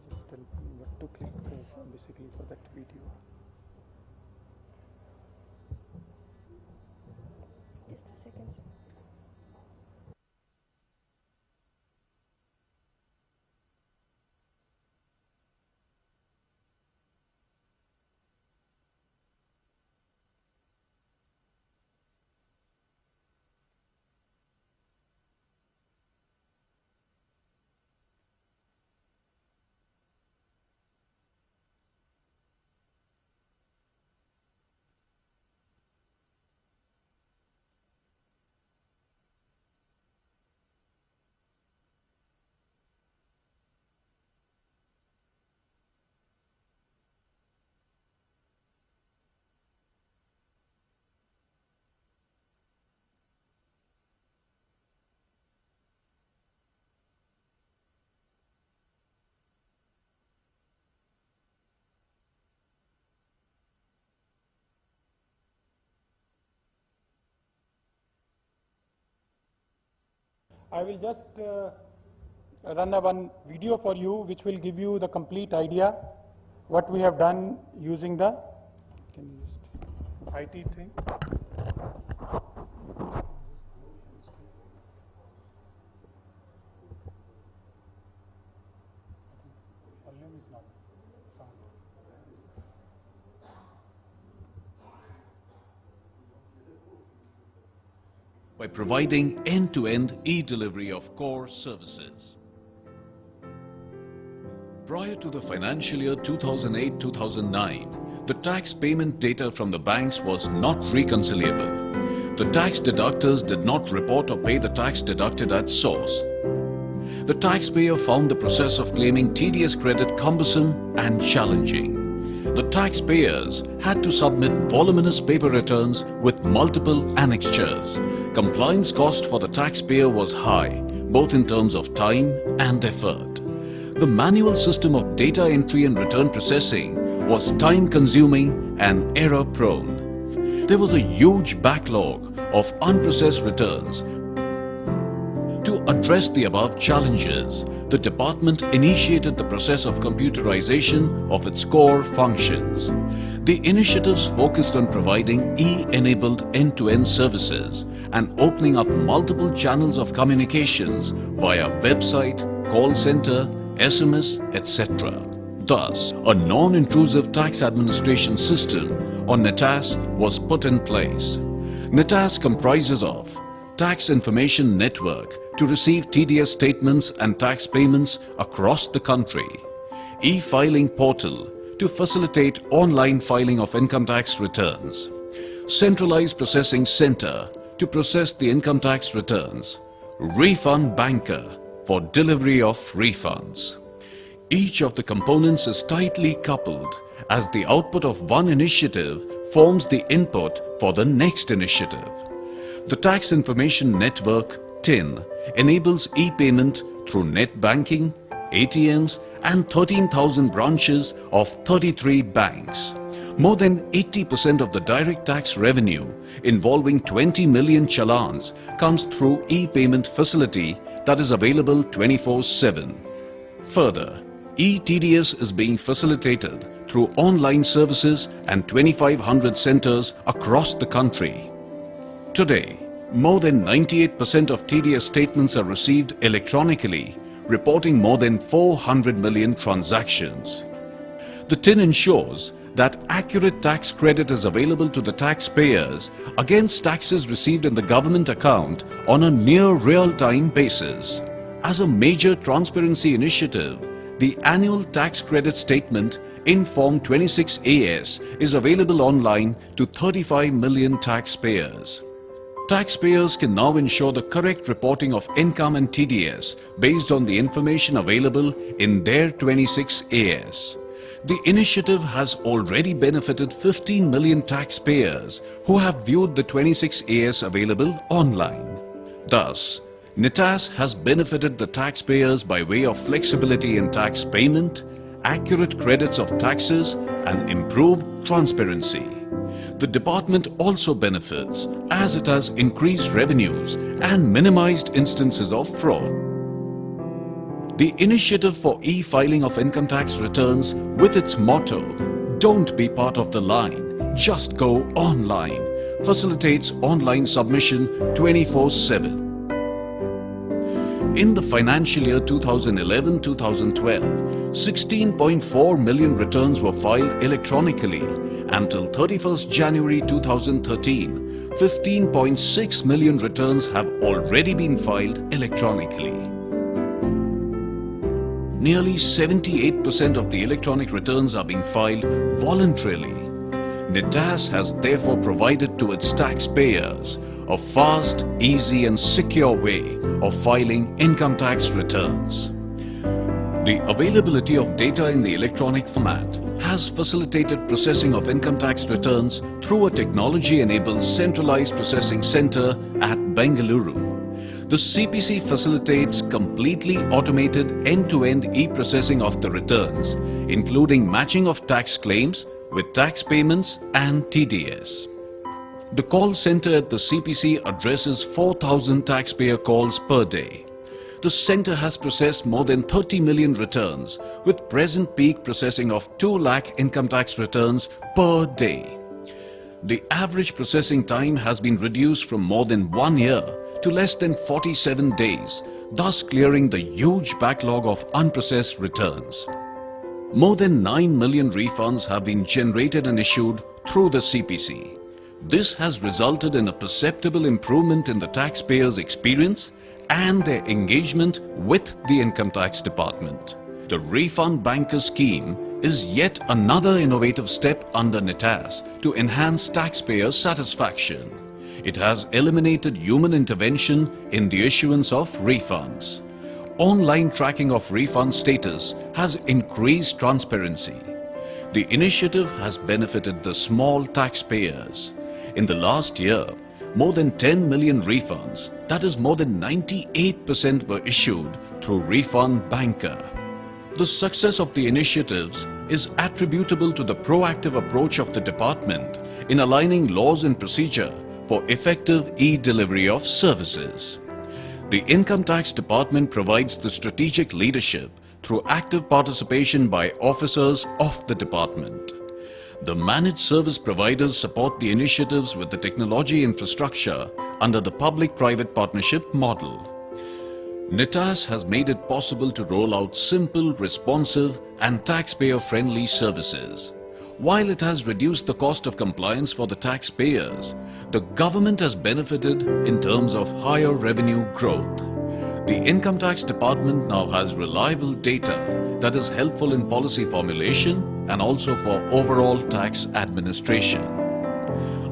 Just tell me what to click basically for that video. Just a second. I will just run one video for you, which will give you the complete idea what we have done using the IT thing. Volume is not sound. By providing end-to-end e-delivery of core services. Prior to the financial year 2008-2009, the tax payment data from the banks was not reconcilable. The tax deductors did not report or pay the tax deducted at source. The taxpayer found the process of claiming TDS credit cumbersome and challenging. The taxpayers had to submit voluminous paper returns with multiple annexures. Compliance cost for the taxpayer was high, both in terms of time and effort. The manual system of data entry and return processing was time-consuming and error-prone. There was a huge backlog of unprocessed returns. To address the above challenges, the department initiated the process of computerization of its core functions. The initiatives focused on providing e-enabled end-to-end services and opening up multiple channels of communications via website, call center, SMS, etc. Thus, a non-intrusive tax administration system, or NITAS, was put in place. NITAS comprises of Tax Information Network to receive TDS statements and tax payments across the country, e-filing portal to facilitate online filing of income tax returns, Centralized Processing Center to process the income tax returns, Refund Banker for delivery of refunds. Each of the components is tightly coupled as the output of one initiative forms the input for the next initiative. The Tax Information Network, TIN, enables e-payment through net banking, ATMs and 13,000 branches of 33 banks. More than 80% of the direct tax revenue involving 20 million challans comes through e-payment facility that is available 24/7. Further, e-TDS is being facilitated through online services and 2,500 centers across the country. Today, more than 98% of TDS statements are received electronically, reporting more than 400 million transactions. The TIN ensures that accurate tax credit is available to the taxpayers against taxes received in the government account on a near real-time basis. As a major transparency initiative, the annual tax credit statement in Form 26AS is available online to 35 million taxpayers. Taxpayers can now ensure the correct reporting of income and TDS based on the information available in their 26AS. The initiative has already benefited 15 million taxpayers who have viewed the 26AS available online. Thus, NITAS has benefited the taxpayers by way of flexibility in tax payment, accurate credits of taxes, and improved transparency. The department also benefits as it has increased revenues and minimized instances of fraud. The initiative for e-filing of income tax returns with its motto, "Don't be part of the line, just go online," facilitates online submission 24/7. In the financial year 2011-2012, 16.4 million returns were filed electronically. Until 31st January 2013, 15.6 million returns have already been filed electronically. Nearly 78% of the electronic returns are being filed voluntarily. NITAS has therefore provided to its taxpayers a fast, easy and secure way of filing income tax returns. The availability of data in the electronic format has facilitated processing of income tax returns through a technology-enabled centralized processing center at Bengaluru. The CPC facilitates completely automated end-to-end e-processing of the returns, including matching of tax claims with tax payments and TDS. The call center at the CPC addresses 4,000 taxpayer calls per day. The center has processed more than 30 million returns with present peak processing of 2 lakh income tax returns per day. The average processing time has been reduced from more than 1 year to less than 47 days, thus clearing the huge backlog of unprocessed returns. More than 9 million refunds have been generated and issued through the CPC. This has resulted in a perceptible improvement in the taxpayers' experience and their engagement with the Income Tax Department. The Refund Banker scheme is yet another innovative step under NITAS to enhance taxpayer satisfaction. It has eliminated human intervention in the issuance of refunds. Online tracking of refund status has increased transparency. The initiative has benefited the small taxpayers. In the last year, more than 10 million refunds, that is more than 98%, were issued through Refund Banker. The success of the initiatives is attributable to the proactive approach of the department in aligning laws and procedure for effective e-delivery of services. The Income Tax Department provides the strategic leadership through active participation by officers of the department. The managed service providers support the initiatives with the technology infrastructure under the public-private partnership model. NITAS has made it possible to roll out simple, responsive and taxpayer-friendly services. While it has reduced the cost of compliance for the taxpayers, the government has benefited in terms of higher revenue growth. The Income Tax Department now has reliable data that is helpful in policy formulation and also for overall tax administration.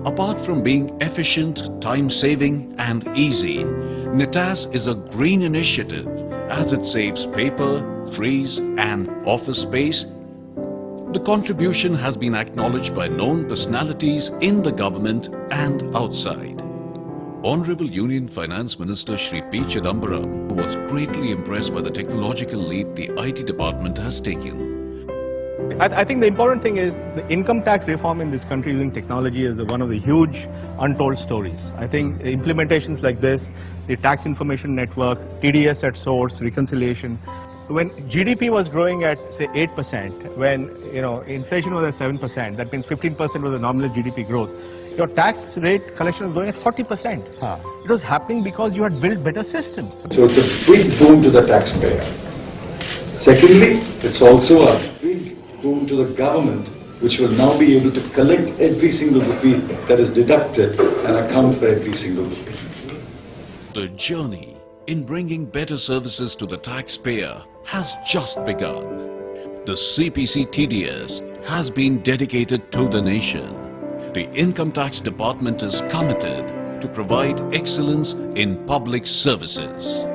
Apart from being efficient, time-saving and easy, NITAS is a green initiative as it saves paper, trees and office space. The contribution has been acknowledged by known personalities in the government and outside. Honorable Union Finance Minister Shri P. Chidambaram was greatly impressed by the technological lead the IT department has taken. I think the important thing is the income tax reform in this country using technology is one of the huge untold stories. I think implementations like this, the tax information network, TDS at source, reconciliation, when GDP was growing at say 8%, when inflation was at 7%, that means 15% was the nominal GDP growth. Your tax rate collection was going at 40%. It was happening because you had built better systems. So it's a big boon to the taxpayer. Secondly, it's also a big boon to the government, which will now be able to collect every single rupee that is deducted and account for every single rupee. The journey in bringing better services to the taxpayer has just begun. The CPC TDS has been dedicated to the nation. The Income Tax Department is committed to provide excellence in public services.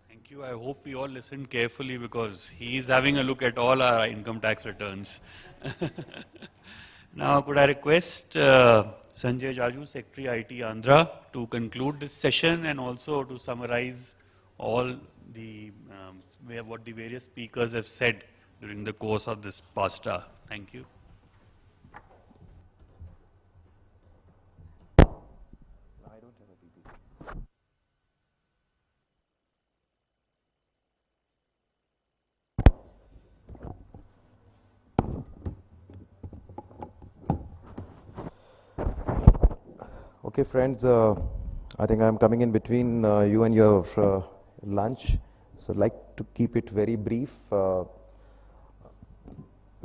Thank you. I hope we all listened carefully because he is having a look at all our income tax returns. Now, could I request Sanjay Jaju, Secretary IT Andhra, to conclude this session and also to summarize all the what the various speakers have said during the course of this past hour. Thank you. Okay, friends, I think I'm coming in between you and your lunch, so I'd like to keep it very brief. We're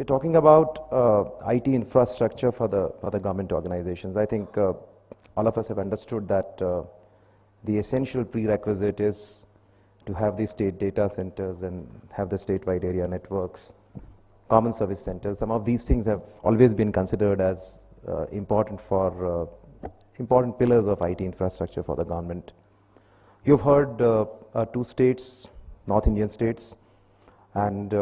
talking about IT infrastructure for the government organizations. I think all of us have understood that the essential prerequisite is to have the state data centers and have the statewide area networks, common service centers. Some of these things have always been considered as important pillars of IT infrastructure for the government. You've heard two states, North Indian states, and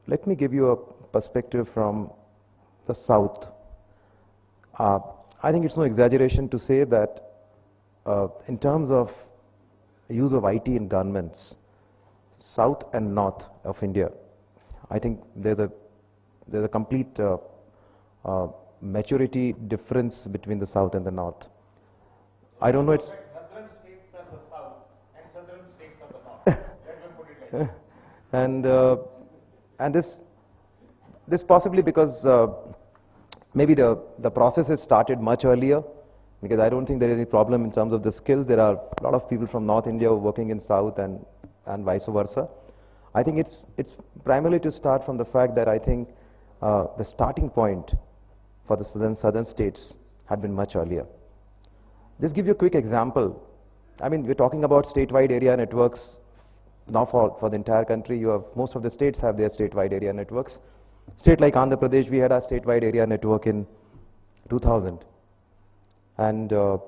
let me give you a perspective from the South. I think it's no exaggeration to say that in terms of use of IT in governments, South and North of India, I think there's a complete maturity difference between the South and the North. I don't know, it's Northern states are the South and southern states are the North. Let me put it like that. and this possibly because maybe the process has started much earlier, because I don't think there is any problem in terms of the skills. There are a lot of people from North India working in South and vice versa. I think it's primarily to start from the fact that I think the starting point for the southern states had been much earlier. Just give you a quick example. I mean, we're talking about statewide area networks now for the entire country. You have, most of the states have their statewide area networks. State like Andhra Pradesh, we had our statewide area network in 2000. And of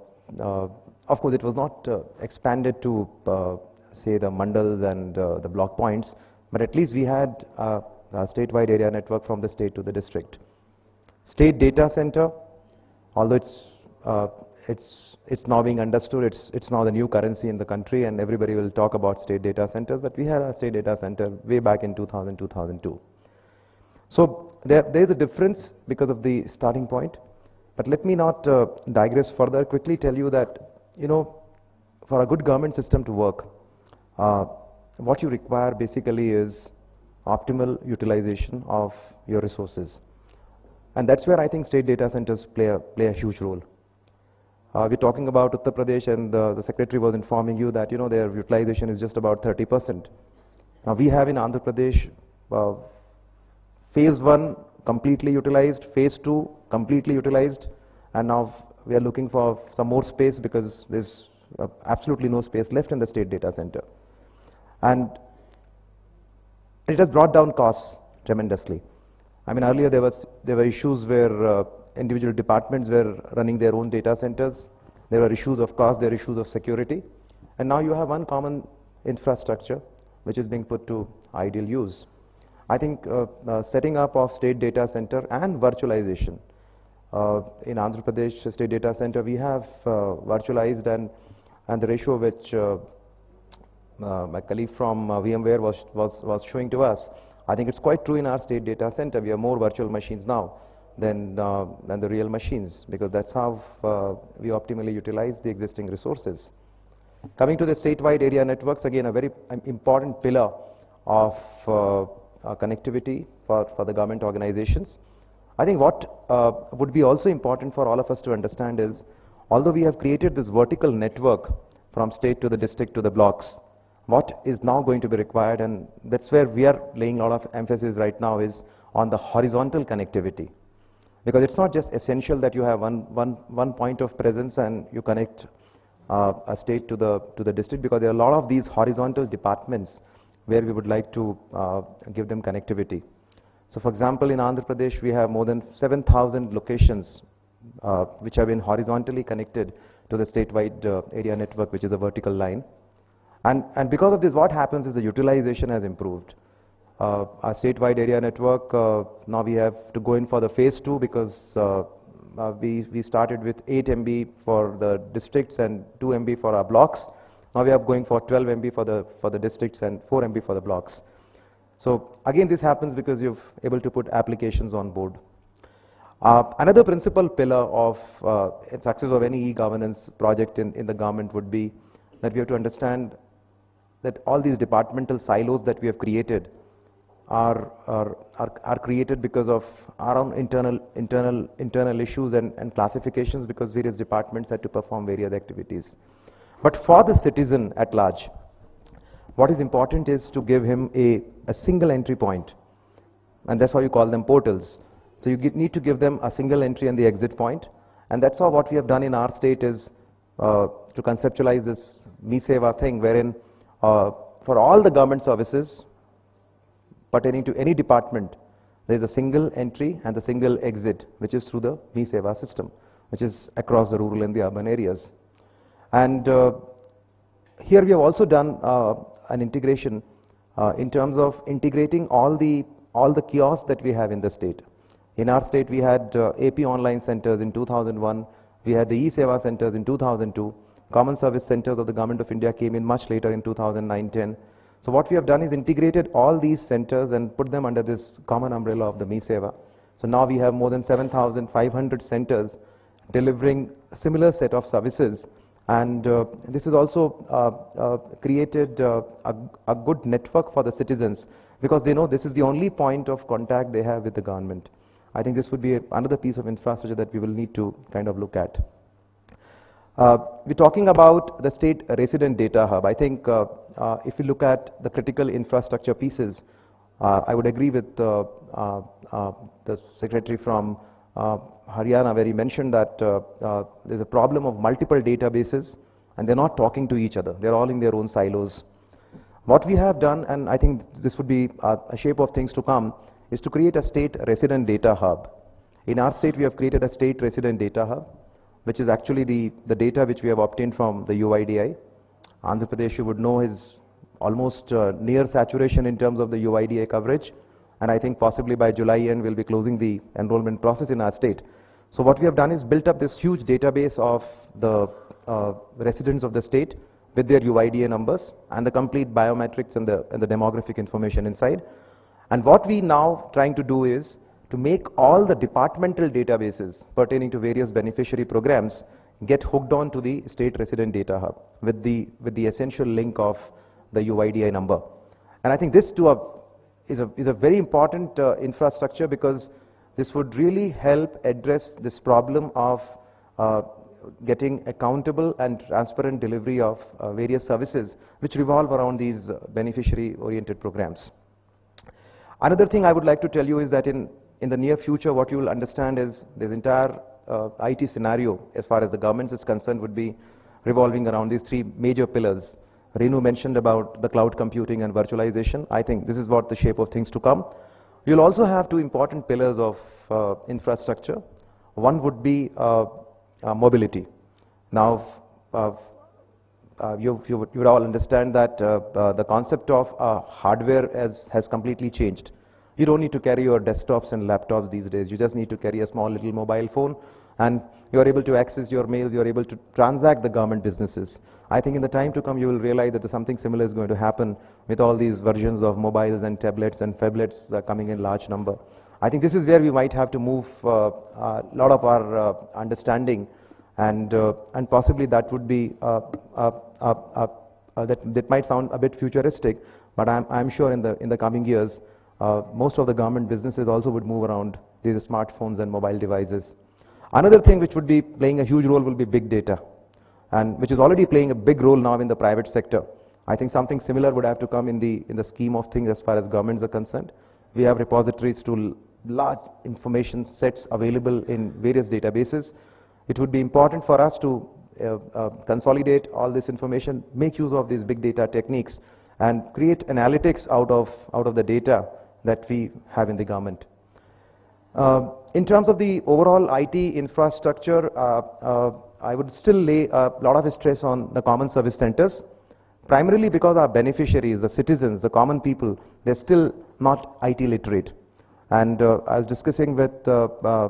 course, it was not expanded to, say, the mandals and the block points, but at least we had a statewide area network from the state to the district. State data center, although it's now being understood, it's now the new currency in the country, and everybody will talk about state data centers, but we had a state data center way back in 2000, 2002. So there is a difference because of the starting point, but let me not digress further, quickly tell you that, for a good government system to work, what you require basically is optimal utilization of your resources. And that's where I think state data centers play a huge role. We're talking about Uttar Pradesh, and the secretary was informing you that their utilization is just about 30%. Now we have in Andhra Pradesh phase 1 completely utilized, phase 2 completely utilized, and now we are looking for some more space because there's absolutely no space left in the state data center. And it has brought down costs tremendously. I mean, earlier there were issues where individual departments were running their own data centers. There were issues of cost, there were issues of security. And now you have one common infrastructure which is being put to ideal use. I think setting up of state data center and virtualization. In Andhra Pradesh State Data Center, we have virtualized and the ratio which my colleague from VMware was showing to us, I think it's quite true in our state data center. We have more virtual machines now than the real machines, because that's how we optimally utilize the existing resources. Coming to the statewide area networks, again, a very important pillar of connectivity for the government organizations. I think what would be also important for all of us to understand is, although we have created this vertical network from state to the district to the blocks, what is now going to be required, and that's where we are laying a lot of emphasis right now, is on the horizontal connectivity. Because it's not just essential that you have one point of presence and you connect a state to the district, because there are a lot of these horizontal departments where we would like to give them connectivity. So for example, in Andhra Pradesh, we have more than 7,000 locations which have been horizontally connected to the statewide area network, which is a vertical line. And because of this, what happens is the utilization has improved. Our statewide area network, now we have to go in for the phase 2, because we started with 8 MB for the districts and 2 MB for our blocks. Now we are going for 12 MB for the districts and 4 MB for the blocks. So again, this happens because you're able to put applications on board. Another principal pillar of success of any e-governance project in the government would be that we have to understand that all these departmental silos that we have created are created because of our own internal issues and classifications, because various departments had to perform various activities. But for the citizen at large, what is important is to give him a single entry point, and that's why you call them portals. So you need to give them a single entry and the exit point, and that's how what we have done in our state is to conceptualize this Mi-Seva thing, wherein for all the government services pertaining to any department, there is a single entry and the single exit, which is through the Mi-Seva system, which is across the rural and the urban areas. And here we have also done an integration in terms of integrating all the kiosks that we have in the state. In our state, we had AP online centers in 2001. We had the e-Seva centers in 2002. Common service centers of the Government of India came in much later in 2009-10. So what we have done is integrated all these centers and put them under this common umbrella of the Mi-Seva. So now we have more than 7,500 centers delivering a similar set of services. And this has also created a good network for the citizens, because they know this is the only point of contact they have with the government. I think this would be another piece of infrastructure that we will need to kind of look at. We're talking about the state resident data hub. I think if you look at the critical infrastructure pieces, I would agree with the secretary from Haryana, where he mentioned that there's a problem of multiple databases and they're not talking to each other. They're all in their own silos. What we have done, and I think this would be a shape of things to come, is to create a state resident data hub. In our state, we have created a state resident data hub, which is actually the data which we have obtained from the UIDI. Andhra Pradesh, you would know, is almost near saturation in terms of the UIDI coverage. And I think possibly by July end, we'll be closing the enrollment process in our state. So what we have done is built up this huge database of the residents of the state with their UIDA numbers and the complete biometrics and the demographic information inside. And what we now trying to do is to make all the departmental databases pertaining to various beneficiary programs get hooked on to the state resident data hub with the essential link of the UIDI number. And I think this too is a very important infrastructure, because this would really help address this problem of getting accountable and transparent delivery of various services which revolve around these beneficiary-oriented programs. Another thing I would like to tell you is that in the near future, what you will understand is this entire IT scenario, as far as the government is concerned, would be revolving around these three major pillars. Renu mentioned about the cloud computing and virtualization. I think this is what the shape of things to come. You'll also have two important pillars of infrastructure. One would be mobility. Now, you would all understand that the concept of hardware has completely changed. You don't need to carry your desktops and laptops these days. You just need to carry a small little mobile phone, and you're able to access your mails, you're able to transact the government businesses. I think in the time to come, you will realize that something similar is going to happen with all these versions of mobiles and tablets and phablets coming in large number. I think this is where we might have to move a lot of our understanding, and possibly that would be that might sound a bit futuristic, but I'm sure in the coming years, most of the government businesses also would move around these smartphones and mobile devices. Another thing which would be playing a huge role will be big data, and which is already playing a big role now in the private sector. I think something similar would have to come in the scheme of things as far as governments are concerned. We have repositories to large information sets available in various databases. It would be important for us to consolidate all this information, make use of these big data techniques, and create analytics out of the data that we have in the government. In terms of the overall IT infrastructure, I would still lay a lot of stress on the common service centers, primarily because our beneficiaries, the citizens, the common people, they're still not IT literate. And I was discussing with the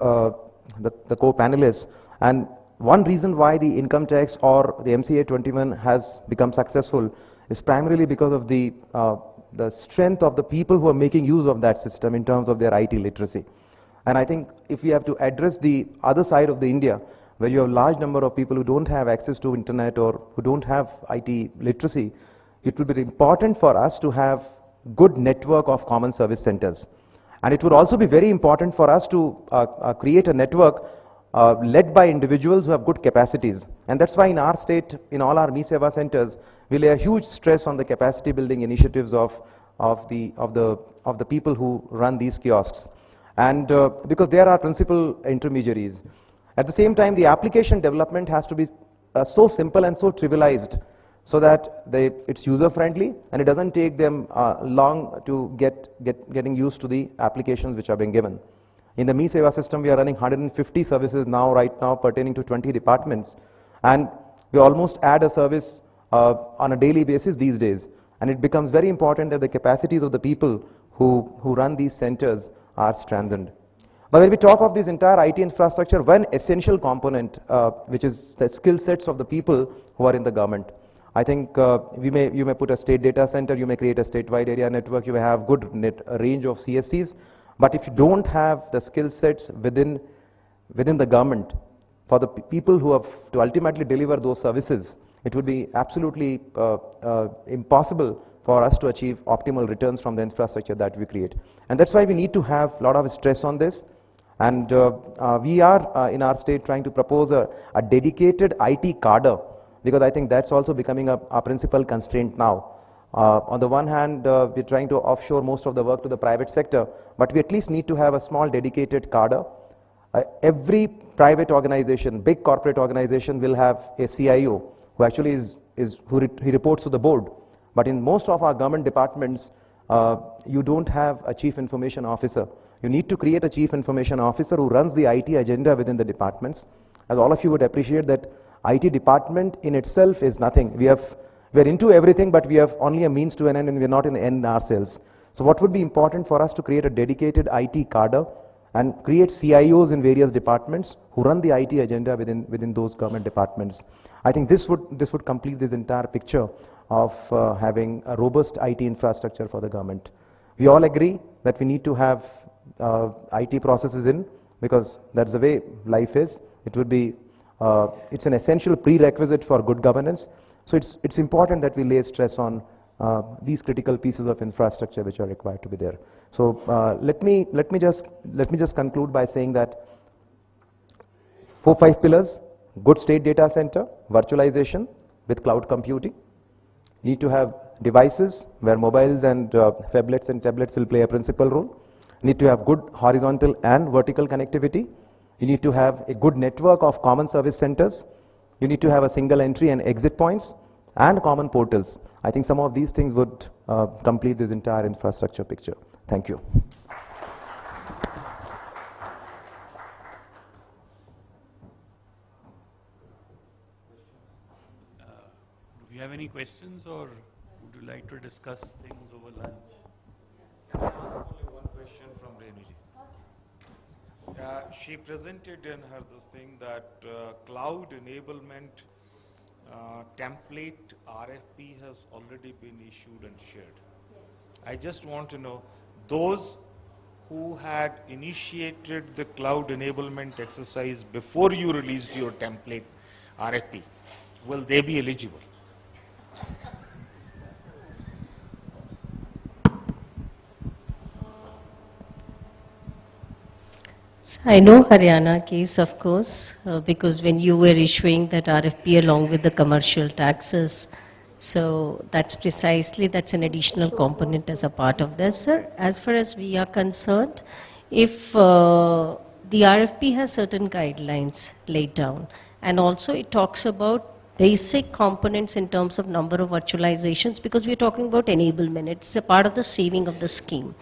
co-panelists, and one reason why the income tax or the MCA 21 has become successful is primarily because of the strength of the people who are making use of that system in terms of their IT literacy. And I think if we have to address the other side of the India, where you have a large number of people who don't have access to internet or who don't have IT literacy, it will be important for us to have good network of common service centers. And it would also be very important for us to create a network led by individuals who have good capacities. And that's why in our state, in all our Mi-Seva centers, we lay a huge stress on the capacity building initiatives of the people who run these kiosks. And because they are our principal intermediaries. At the same time, the application development has to be so simple and so trivialized, so that it's user-friendly and it doesn't take them long to getting used to the applications which are being given. In the Mi-Seva system, we are running 150 services right now pertaining to 20 departments, and we almost add a service on a daily basis these days. And it becomes very important that the capacities of the people who run these centers are strengthened. But when we talk of this entire IT infrastructure, one essential component, which is the skill sets of the people who are in the government. I think you may put a state data center, you may create a statewide area network, you may have good range of CSCs, but if you don't have the skill sets within the government for the people who have to ultimately deliver those services, it would be absolutely impossible for us to achieve optimal returns from the infrastructure that we create. And that's why we need to have a lot of stress on this. And we are in our state trying to propose a dedicated IT cadre, because I think that's also becoming a principal constraint now. On the one hand, we're trying to offshore most of the work to the private sector, but we at least need to have a small dedicated cadre. Every private organization, big corporate organization, will have a CIO who actually he reports to the board. But in most of our government departments, you don't have a chief information officer. You need to create a chief information officer who runs the IT agenda within the departments. As all of you would appreciate that IT department in itself is nothing. We're into everything, but we have only a means to an end, and we're not an end ourselves. So what would be important for us to create a dedicated IT cadre and create CIOs in various departments who run the IT agenda within those government departments. I think this would complete this entire picture of having a robust IT infrastructure for the government. We all agree that we need to have IT processes in, because that's the way life is. It would be, it's an essential prerequisite for good governance. So it's important that we lay stress on these critical pieces of infrastructure which are required to be there. So let me just conclude by saying that 4-5 pillars: good state data center, virtualization with cloud computing. Need to have devices where mobiles and phablets and tablets will play a principal role. Need to have good horizontal and vertical connectivity. You need to have a good network of common service centers. You need to have a single entry and exit points and common portals. I think some of these things would complete this entire infrastructure picture. Thank you. Thank you. Do we have any questions, or would you like to discuss things over lunch? Can I ask only one question from Renuji? She presented in her this thing that cloud enablement template RFP has already been issued and shared. I just want to know, those who had initiated the cloud enablement exercise before you released your template RFP, will they be eligible? I know Haryana case, of course, because when you were issuing that RFP along with the commercial taxes, so that's an additional component as a part of this, sir. As far as we are concerned, if the RFP has certain guidelines laid down, and also it talks about basic components in terms of number of virtualizations, because we're talking about enablement, it's a part of the saving of the scheme.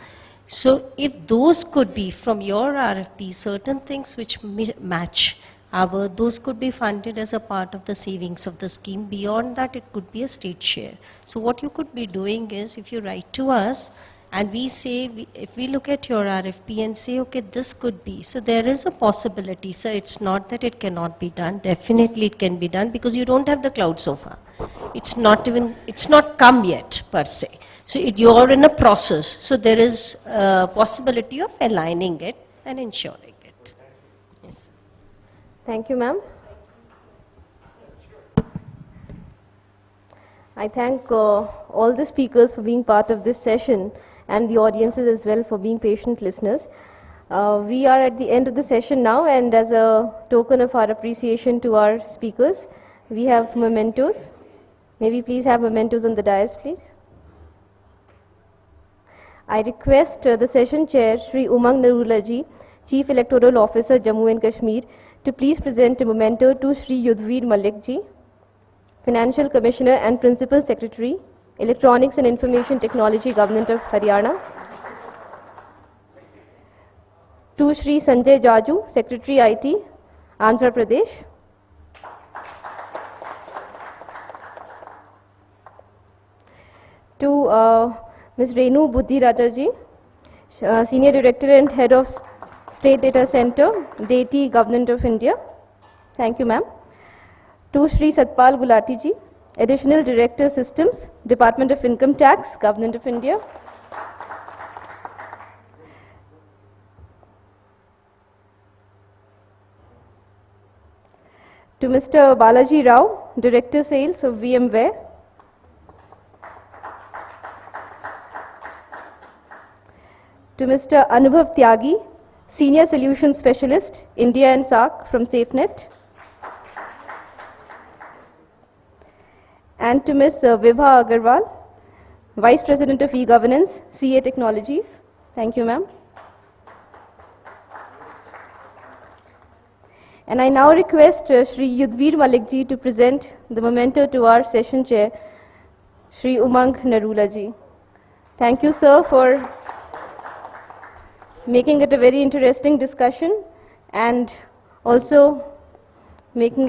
So if those could be from your RFP, certain things which match those could be funded as a part of the savings of the scheme. Beyond that, it could be a state share. So what you could be doing is, if you write to us and we say, if we look at your RFP and say, okay, this could be, so there is a possibility, sir. It's not that it cannot be done. Definitely it can be done, because you don't have the cloud so far. It's not come yet per se. So you're in a process. So there is a possibility of aligning it and ensuring it. Yes. Thank you, ma'am. I thank all the speakers for being part of this session, and the audiences as well for being patient listeners. We are at the end of the session now, and as a token of our appreciation to our speakers, we have mementos. May we please have mementos on the dais, please? I request the session chair, Shri Umang Narula ji, Chief Electoral Officer, Jammu and Kashmir, to please present a memento to Shri Yudhveer Malik ji, Financial Commissioner and Principal Secretary, Electronics and Information Technology, Government of Haryana. To Shri Sanjay Jaju, Secretary IT, Andhra Pradesh. To Ms. Renu Buddhi Rajaji, Senior Director and Head of State Data Center, DATI, Government of India. Thank you, ma'am. To Shri Satpal Gulati ji, Additional Director Systems, Department of Income Tax, Government of India. To Mr. Balaji Rao, Director Sales of VMware. To Mr. Anubhav Tyagi, Senior Solutions Specialist, India and SAARC from SafeNet. And to Ms. Vibha Agarwal, Vice President of E-Governance, CA Technologies. Thank you, ma'am. And I now request Shri Yudhveer Malik ji to present the memento to our session chair, Shri Umang Narula ji. Thank you, sir, for making it a very interesting discussion, and also making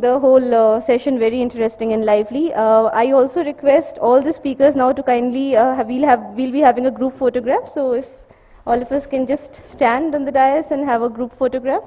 the whole session very interesting and lively. I also request all the speakers now to kindly, we'll be having a group photograph, so if all of us can just stand on the dais and have a group photograph.